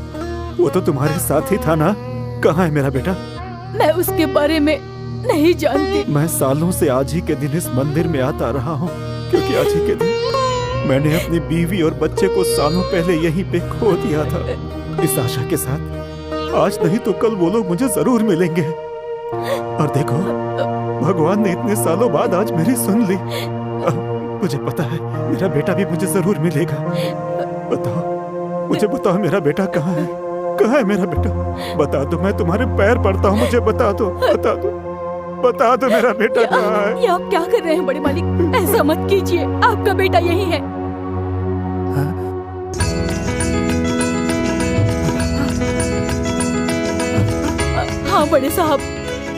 वो तो तुम्हारे साथ ही था ना? कहाँ है मेरा बेटा? मैं उसके बारे में नहीं जानती। मैं सालों से आज ही के दिन इस मंदिर में आता रहा हूँ, क्योंकि आज ही के दिन मैंने अपनी बीवी और बच्चे को सालों पहले यहीं पे खो दिया था। इस आशा के साथ आज नहीं तो कल वो लोग मुझे जरूर मिलेंगे। और देखो, भगवान ने इतने सालों बाद आज मेरी सुन ली। मुझे पता है मेरा बेटा भी मुझे जरूर मिलेगा। बताओ, मुझे बताओ, मेरा बेटा कहाँ है? कहाँ है मेरा बेटा? बता दो, मैं तुम्हारे पैर पड़ता हूँ, मुझे बता दो, बता दो, बता दो, मेरा बेटा कहाँ है? ये आप क्या कर रहे हैं बड़े मालिक? ऐसा मत कीजिए, आपका बेटा यही है। हाँ बड़े साहब,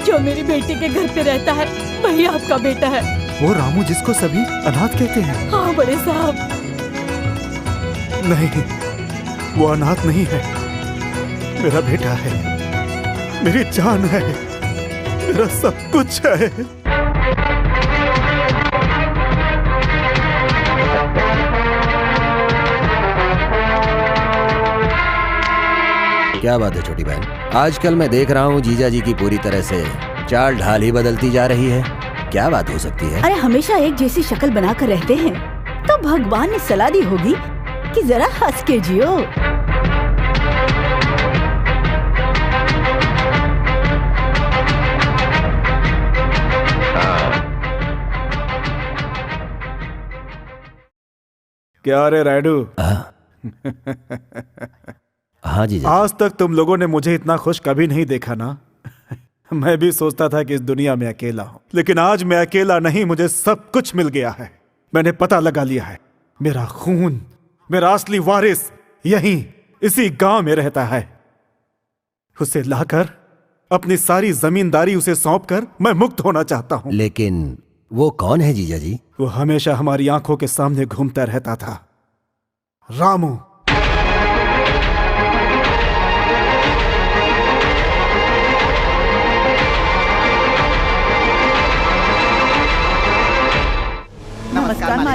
जो मेरी बेटी के घर पे रहता है वही आपका बेटा है। वो रामू जिसको सभी अनाथ कहते हैं? हाँ बड़े साहब। नहीं, वो अनाथ नहीं है, मेरा बेटा है, मेरी जान है, मेरा सब कुछ है। क्या बात है छोटी बहन, आजकल मैं देख रहा हूँ जीजा जी की पूरी तरह से चाल ढाल ही बदलती जा रही है। क्या बात हो सकती है? अरे हमेशा एक जैसी शक्ल बनाकर रहते हैं तो भगवान ने सलाह दी होगी कि जरा हंस के जियो। क्या रे रायडू? हाँ जीजा। आज तक तुम लोगों ने मुझे इतना खुश कभी नहीं देखा ना। मैं भी सोचता था कि इस दुनिया में अकेला हूं, लेकिन आज मैं अकेला नहीं, मुझे सब कुछ मिल गया है। मैंने पता लगा लिया है, मेरा खून, मेरा असली वारिस यहीं इसी गांव में रहता है। उसे लाकर अपनी सारी जमींदारी उसे सौंपकर मैं मुक्त होना चाहता हूं। लेकिन वो कौन है जीजा जी? वो हमेशा हमारी आंखों के सामने घूमता रहता था, रामू।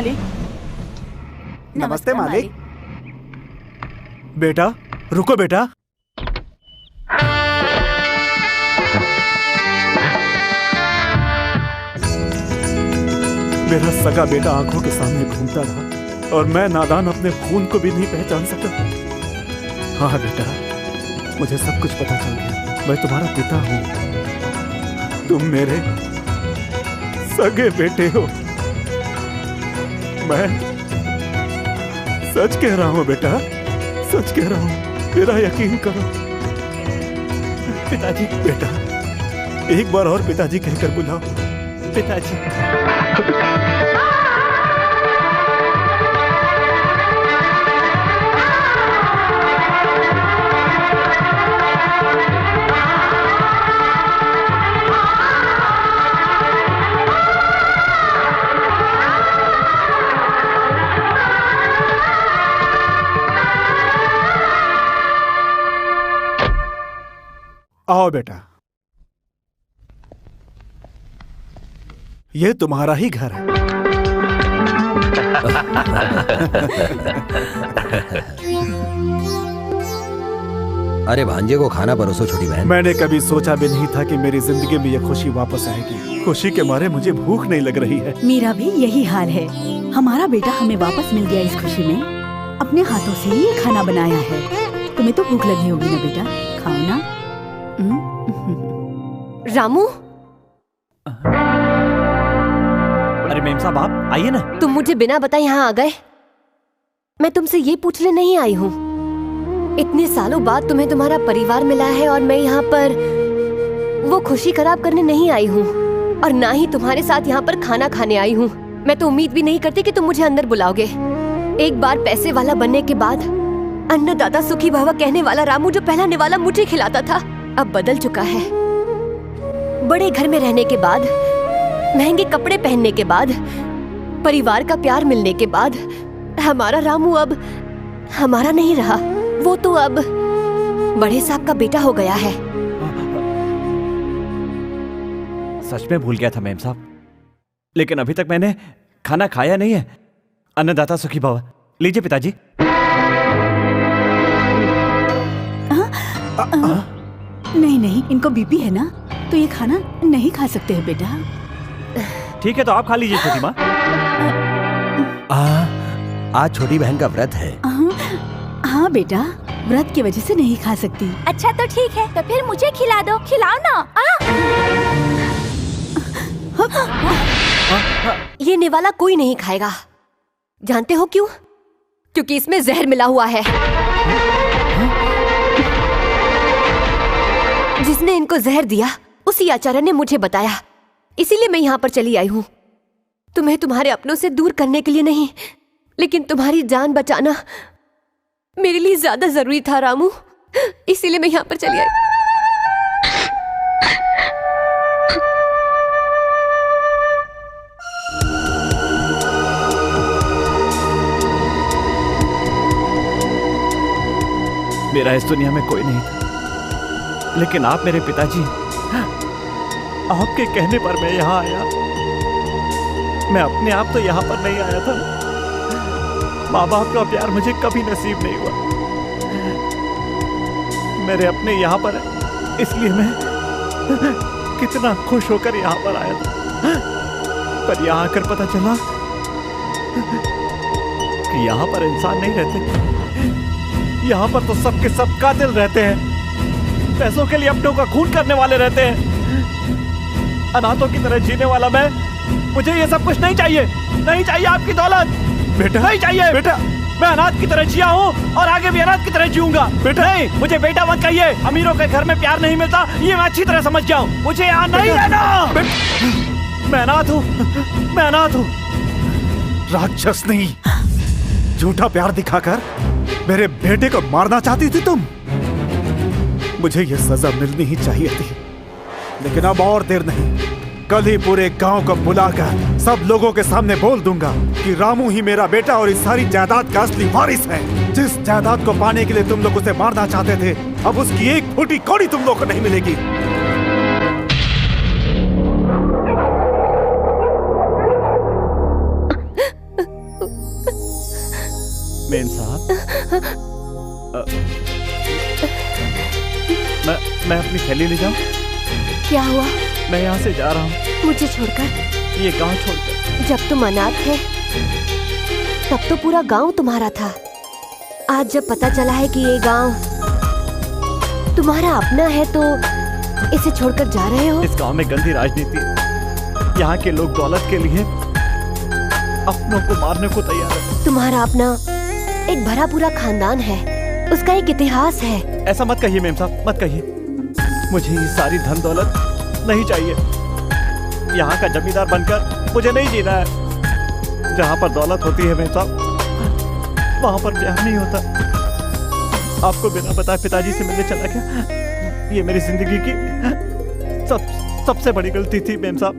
मालिक। नमस्ते मालिक। बेटा रुको बेटा। मेरा सगा बेटा आंखों के सामने घूमता रहा और मैं नादान अपने खून को भी नहीं पहचान सका। हाँ बेटा, मुझे सब कुछ पता चल गया। मैं तुम्हारा पिता हूं, तुम मेरे सगे बेटे हो। मैं सच कह रहा हूं बेटा, सच कह रहा हूं, मेरा यकीन करो। पिताजी। बेटा एक बार और पिताजी कहकर बुलाओ। पिताजी। आओ बेटा, ये तुम्हारा ही घर है। अरे भांजे को खाना परोसो छोटी बहन। मैंने कभी सोचा भी नहीं था कि मेरी जिंदगी में ये खुशी वापस आएगी। खुशी के मारे मुझे भूख नहीं लग रही है। मेरा भी यही हाल है। हमारा बेटा हमें वापस मिल गया। इस खुशी में अपने हाथों से ही ये खाना बनाया है। तुम्हें तो भूख लगी होगी ना बेटा, खाओ ना। रामू। अरे मेम साहब आप आइए ना। तुम मुझे बिना बताए यहाँ आ गए। मैं तुमसे ये पूछने नहीं आई हूँ। इतने सालों बाद तुम्हें तुम्हारा परिवार मिला है और मैं यहाँ पर वो खुशी खराब करने नहीं आई हूँ और ना ही तुम्हारे साथ यहाँ पर खाना खाने आई हूँ। मैं तो उम्मीद भी नहीं करती कि तुम मुझे अंदर बुलाओगे। एक बार पैसे वाला बनने के बाद अन्नदाता सुखी भव कहने वाला रामू जो पहला निवाला मुझे खिलाता था, अब बदल चुका है। बड़े घर में रहने के बाद, महंगे कपड़े पहनने के बाद, परिवार का प्यार मिलने के बाद हमारा रामू अब हमारा नहीं रहा। वो तो अब बड़े साहब का बेटा हो गया है। सच में भूल गया था मेम साहब, लेकिन अभी तक मैंने खाना खाया नहीं है। अन्नदाता सुखी भव। लीजिए पिताजी। नहीं नहीं, इनको बीपी है ना, तो ये खाना नहीं खा सकते हैं बेटा। ठीक है तो आप खा लीजिए छोटी माँ। आज छोटी बहन का व्रत है। हाँ बेटा, व्रत की वजह से नहीं खा सकती। अच्छा तो ठीक है, तो फिर मुझे खिला दो, खिलाओ ना। ये निवाला कोई नहीं खाएगा। जानते हो क्यों? क्योंकि इसमें जहर मिला हुआ है। जिसने इनको जहर दिया उसी आचार्य ने मुझे बताया, इसीलिए मैं यहाँ पर चली आई हूँ। तुम्हें तुम्हारे अपनों से दूर करने के लिए नहीं, लेकिन तुम्हारी जान बचाना मेरे लिए ज्यादा जरूरी था रामू, इसीलिए मैं यहाँ पर चली आई। मेरा इस दुनिया में कोई नहीं था, लेकिन आप मेरे पिताजी, आपके कहने पर मैं यहाँ आया। मैं अपने आप तो यहाँ पर नहीं आया था। माँ बाप का प्यार मुझे कभी नसीब नहीं हुआ। मेरे अपने यहाँ पर है, इसलिए मैं कितना खुश होकर यहाँ पर आया था। पर यहाँ आकर पता चला कि यहाँ पर इंसान नहीं रहते। यहाँ पर तो सबके सब कातिल रहते हैं, पैसों के लिए अपनों का खून करने वाले रहते हैं। अनाथों की तरह जीने वाला मैं, मुझे ये सब कुछ नहीं चाहिए। नहीं चाहिए आपकी दौलत बेटा। नहीं चाहिए बेटा। मैं अनाथ की तरह जिया हूँ और आगे भी अनाथ की तरह जीऊंगा। बेटा नहीं, मुझे बेटा मत कहिए। अमीरों के घर में प्यार नहीं मिलता, ये मैं अच्छी तरह समझ गया हूँ। मुझे यहाँ नहीं रहना। मैं अनाथ हूँ, मैं अनाथ हूँ। राक्षस नहीं, झूठा प्यार दिखाकर मेरे बेटे को मारना चाहती थी तुम। मुझे ये सजा मिलनी ही चाहिए थी, लेकिन अब और देर नहीं। कल ही पूरे गांव को बुलाकर सब लोगों के सामने बोल दूंगा कि रामू ही मेरा बेटा और इस सारी जायदाद का असली वारिस है। जिस जायदाद को पाने के लिए तुम लोग उसे मारना चाहते थे, अब उसकी एक फूटी कौड़ी तुम लोग को नहीं मिलेगी। मैं अपनी थैली ले जाऊं? क्या हुआ? मैं यहाँ से जा रहा हूँ। मुझे छोड़कर? ये गांव छोड़कर। जब तुम अनाथ थे तब तो पूरा गांव तुम्हारा था। आज जब पता चला है कि ये गांव तुम्हारा अपना है तो इसे छोड़कर जा रहे हो? इस गांव में गंदी राजनीति है। यहाँ के लोग दौलत के लिए अपनों को मारने को तैयार है। तुम्हारा अपना एक भरा पूरा खानदान है, उसका एक इतिहास है। ऐसा मत कहिए मेम साहब, मत कहिए। मुझे ये सारी धन दौलत नहीं चाहिए। यहाँ का जमींदार बनकर मुझे नहीं जीना है। जहाँ पर दौलत होती है मेम साहब, वहाँ पर प्यार नहीं होता। आपको बिना बताए पिताजी से मिलने चला गया। ये मेरी जिंदगी की सबसे बड़ी गलती थी मेम साहब,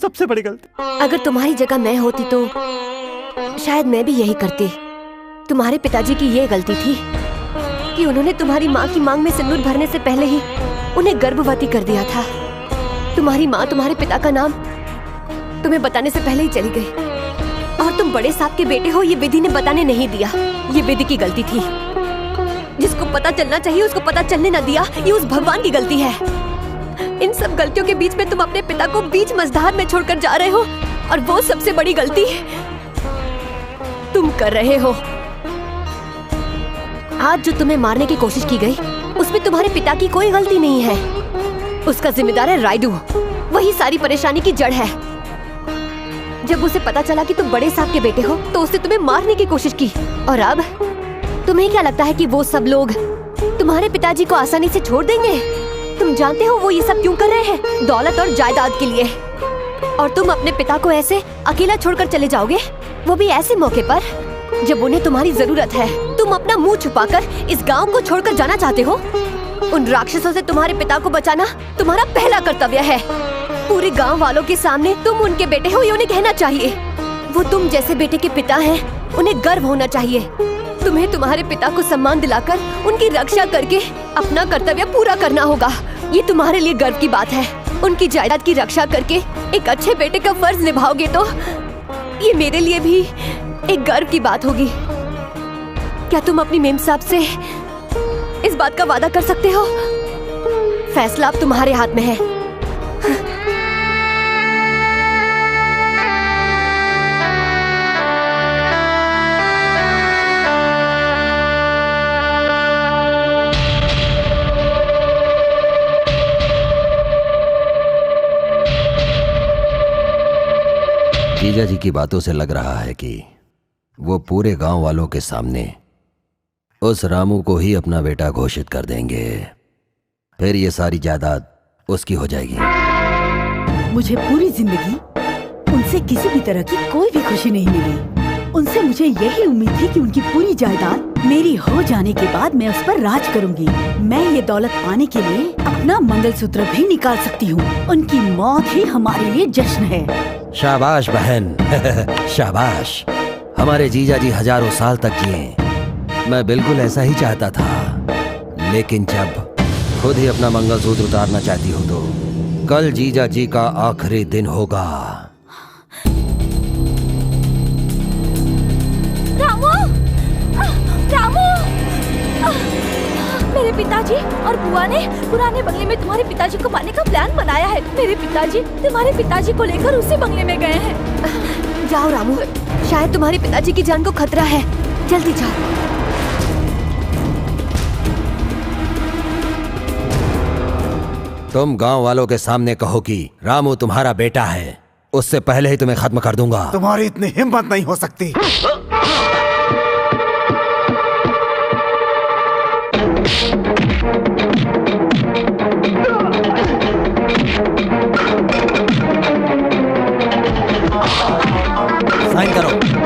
सबसे बड़ी गलती। अगर तुम्हारी जगह मैं होती तो शायद मैं भी यही करती। तुम्हारे पिताजी की ये गलती थी कि उन्होंने तुम्हारी माँ की मांग में सिंदूर भरने से पहले ही उन्हें गर्भवती कर दिया था। तुम्हारी माँ तुम्हारे पिता का नाम तुम्हें बताने से पहले ही चली गई और तुम बड़े साहब के बेटे हो ये विधि ने बताने नहीं दिया। ये विधि की गलती थी। जिसको पता चलना चाहिए उसको पता चलने न दिया, ये उस भगवान की गलती है। इन सब गलतियों के बीच में तुम अपने पिता को बीच मझधार में छोड़कर जा रहे हो और वो सबसे बड़ी गलती तुम कर रहे हो। आज जो तुम्हें मारने की कोशिश की गई उसमें तुम्हारे पिता की कोई गलती नहीं है। उसका जिम्मेदार है रायडू। वही सारी परेशानी की जड़ है। जब उसे पता चला कि तुम बड़े साहब के बेटे हो तो उसने तुम्हें मारने की कोशिश की। और अब तुम्हें क्या लगता है कि वो सब लोग तुम्हारे पिताजी को आसानी से छोड़ देंगे? तुम जानते हो वो ये सब क्यों कर रहे हैं? दौलत और जायदाद के लिए। और तुम अपने पिता को ऐसे अकेला छोड़कर चले जाओगे, वो भी ऐसे मौके पर जब उन्हें तुम्हारी जरूरत है। तुम अपना मुंह छुपाकर इस गांव को छोड़कर जाना चाहते हो? उन राक्षसों से तुम्हारे पिता को बचाना तुम्हारा पहला कर्तव्य है। पूरे गांव वालों के सामने तुम उनके बेटे हो ये उन्हें कहना चाहिए। वो तुम जैसे बेटे के पिता हैं, उन्हें गर्व होना चाहिए। तुम्हें तुम्हारे पिता को सम्मान दिलाकर उनकी रक्षा करके अपना कर्तव्य पूरा करना होगा। ये तुम्हारे लिए गर्व की बात है। उनकी जायदाद की रक्षा करके एक अच्छे बेटे का फर्ज निभाओगे तो ये मेरे लिए भी एक गर्व की बात होगी। क्या तुम अपनी मेम साहब से इस बात का वादा कर सकते हो? फैसला अब तुम्हारे हाथ में है। जीजा जी की बातों से लग रहा है कि वो पूरे गांव वालों के सामने उस रामू को ही अपना बेटा घोषित कर देंगे। फिर ये सारी जायदाद उसकी हो जाएगी। मुझे पूरी जिंदगी उनसे किसी भी तरह की कोई भी खुशी नहीं मिली। उनसे मुझे यही उम्मीद थी कि उनकी पूरी जायदाद मेरी हो जाने के बाद मैं उस पर राज करूंगी। मैं ये दौलत पाने के लिए अपना मंगलसूत्र भी निकाल सकती हूँ। उनकी मौत ही हमारे लिए जश्न है। शाबाश बहन शाबाश। हमारे जीजा जी हजारों साल तक जिए। मैं बिल्कुल ऐसा ही चाहता था, लेकिन जब खुद ही अपना मंगलसूत्र उतारना चाहती हो तो कल जीजा जी का आखिरी दिन होगा। रामू! रामू! मेरे पिताजी और बुआ ने पुराने बंगले में तुम्हारे पिताजी को मारने का प्लान बनाया है। मेरे पिताजी तुम्हारे पिताजी को लेकर उसी बंगले में गए हैं। जाओ रामू, शायद तुम्हारे पिताजी की जान को खतरा है। जल्दी जाओ। तुम गांव वालों के सामने कहो कि रामू तुम्हारा बेटा है, उससे पहले ही तुम्हें खत्म कर दूंगा। तुम्हारी इतनी हिम्मत नहीं हो सकती।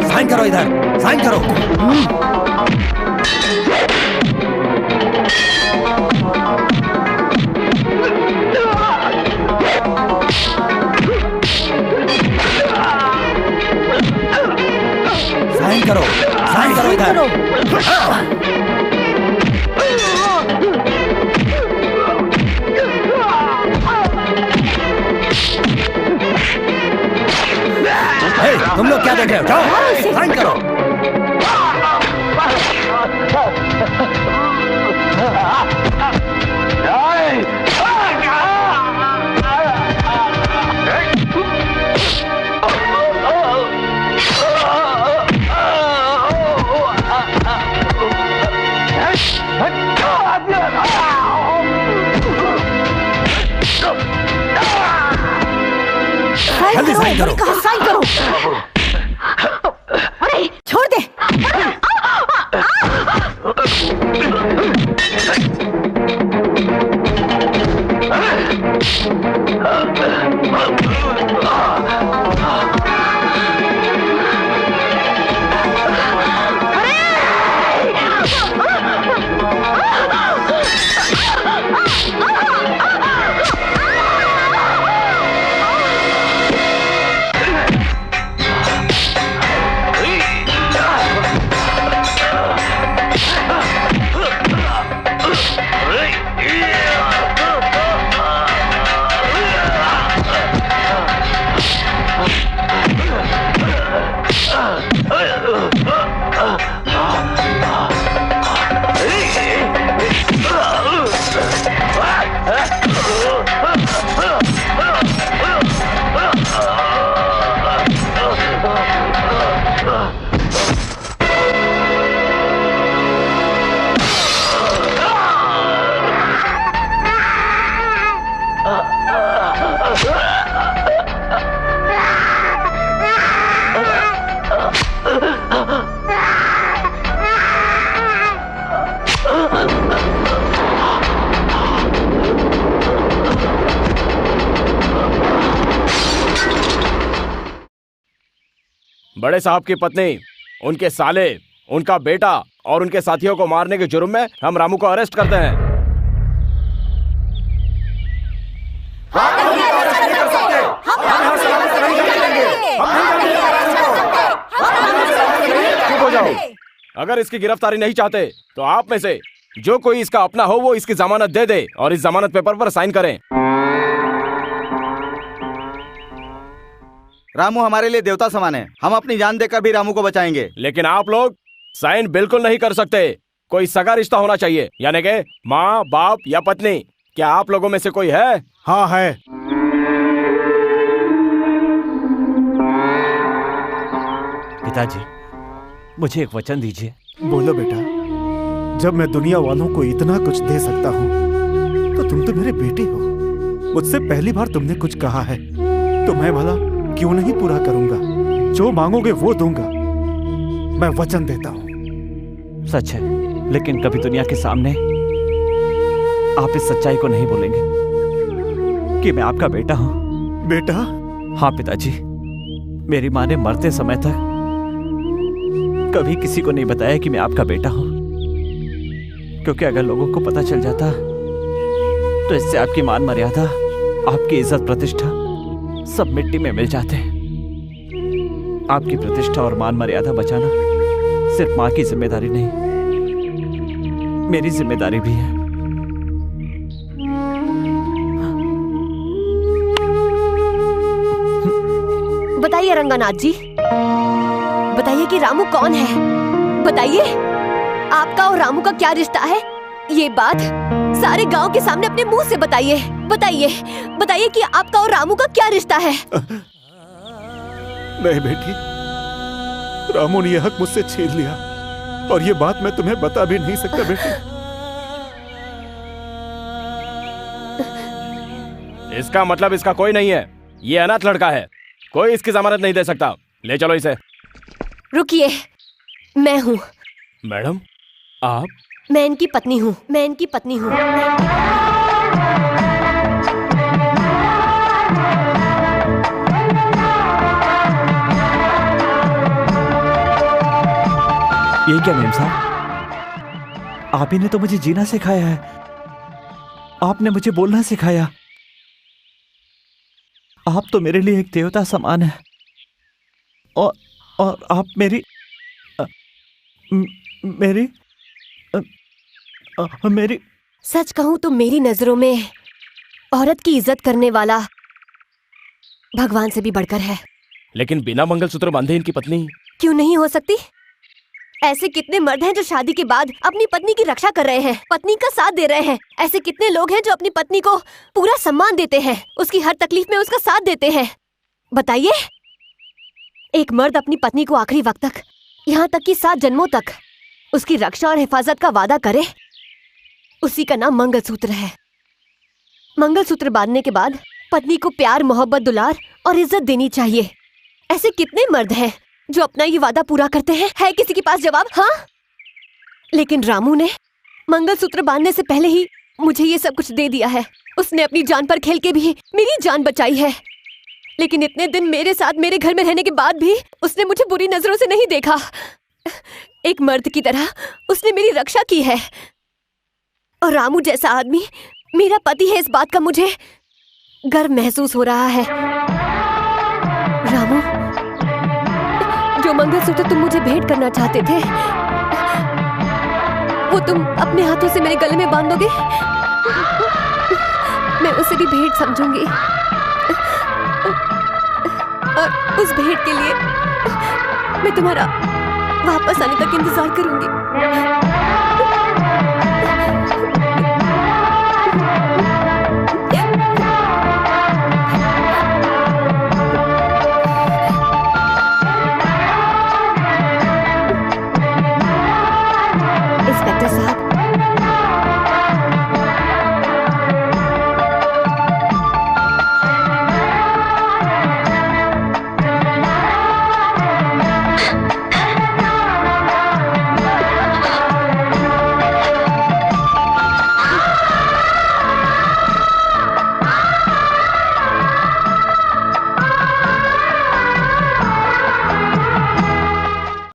साइन करो इधर, साइन करो। साइन करो इधर। तुम लोग क्या देख रहे हो? जाओ साइन करो। जल्दी साइन करो। कहा साइन करो। अरे छोड़ दे। बड़े साहब की पत्नी, उनके साले, उनका बेटा और उनके साथियों को मारने के जुर्म में हम रामू को अरेस्ट करते हैं। चुप हो जाओ। अगर इसकी गिरफ्तारी नहीं चाहते तो आप में से जो कोई इसका अपना हो वो इसकी जमानत दे दे और इस जमानत पेपर पर साइन करें। रामू हमारे लिए देवता समान है, हम अपनी जान देकर भी रामू को बचाएंगे। लेकिन आप लोग साइन बिल्कुल नहीं कर सकते। कोई सगा रिश्ता होना चाहिए, यानी कि माँ, बाप या पत्नी। क्या आप लोगों में से कोई है? हाँ है। पिताजी, मुझे एक वचन दीजिए। बोलो बेटा। जब मैं दुनिया वालों को इतना कुछ दे सकता हूँ तो तुम तो मेरे बेटे हो। मुझसे पहली बार तुमने कुछ कहा है तो मैं भला क्यों नहीं पूरा करूंगा। जो मांगोगे वो दूंगा, मैं वचन देता हूँ। सच है, लेकिन कभी दुनिया के सामने आप इस सच्चाई को नहीं बोलेंगे कि मैं आपका बेटा हूँ। बेटा? हाँ पिताजी, मेरी माँ ने मरते समय तक कभी किसी को नहीं बताया कि मैं आपका बेटा हूँ, क्योंकि अगर लोगों को पता चल जाता तो इससे आपकी मान मर्यादा, आपकी इज्जत प्रतिष्ठा सब मिट्टी में मिल जाते हैं। आपकी प्रतिष्ठा और मान मर्यादा बचाना सिर्फ माँ की जिम्मेदारी नहीं, मेरी जिम्मेदारी भी है। बताइए रंगानाथ जी, बताइए कि रामू कौन है। बताइए आपका और रामू का क्या रिश्ता है। ये बात सारे गांव के सामने अपने मुंह से बताइए। बताइए बताइए कि आपका और रामू का क्या रिश्ता है। नहीं बेटी, रामू ने यह हक मुझसे छीन लिया और ये बात मैं तुम्हें बता भी नहीं सकता बेटी। इसका मतलब इसका कोई नहीं है, ये अनाथ लड़का है, कोई इसकी जमानत नहीं दे सकता। ले चलो इसे। रुकिए, मैं हूँ। मैडम आप? मैं इनकी पत्नी हूँ, मैं इनकी पत्नी हूँ। ये क्या मेम साहब, आप ही ने तो मुझे जीना सिखाया है, आपने मुझे बोलना सिखाया। आप तो मेरे लिए एक देवता समान है और आप मेरी सच कहूं तो मेरी नजरों में औरत की इज्जत करने वाला भगवान से भी बढ़कर है। लेकिन बिना मंगलसूत्र बांधे इनकी पत्नी क्यों नहीं हो सकती? ऐसे कितने मर्द हैं जो शादी के बाद अपनी पत्नी की रक्षा कर रहे हैं, पत्नी का साथ दे रहे हैं। ऐसे कितने लोग हैं जो अपनी पत्नी को पूरा सम्मान देते हैं, उसकी हर तकलीफ में उसका साथ देते हैं। बताइए, एक मर्द अपनी पत्नी को आखिरी वक्त तक, यहाँ तक कि 7 जन्मों तक उसकी रक्षा और हिफाजत का वादा करे, उसी का नाम मंगलसूत्र है। मंगलसूत्र बांधने के बाद पत्नी को प्यार, मोहब्बत, दुलार और इज्जत देनी चाहिए। ऐसे कितने मर्द हैं जो अपना ये वादा पूरा करते हैं? है किसी के पास जवाब? हाँ, लेकिन रामू ने मंगलसूत्र बांधने से पहले ही मुझे ये सब कुछ दे दिया है। उसने अपनी जान पर खेल के भी मेरी जान बचाई है, लेकिन इतने दिन मेरे साथ मेरे घर में रहने के बाद भी उसने मुझे बुरी नजरों से नहीं देखा। एक मर्द की तरह उसने मेरी रक्षा की है। और रामू जैसा आदमी मेरा पति है, इस बात का मुझे गर्व महसूस हो रहा है। रामू, जो मंगलसूत्र तुम मुझे भेंट करना चाहते थे, वो तुम अपने हाथों से मेरे गले में बांधोगे? मैं उसे भी भेंट समझूंगी और उस भेंट के लिए मैं तुम्हारा वापस आने तक इंतजार करूंगी।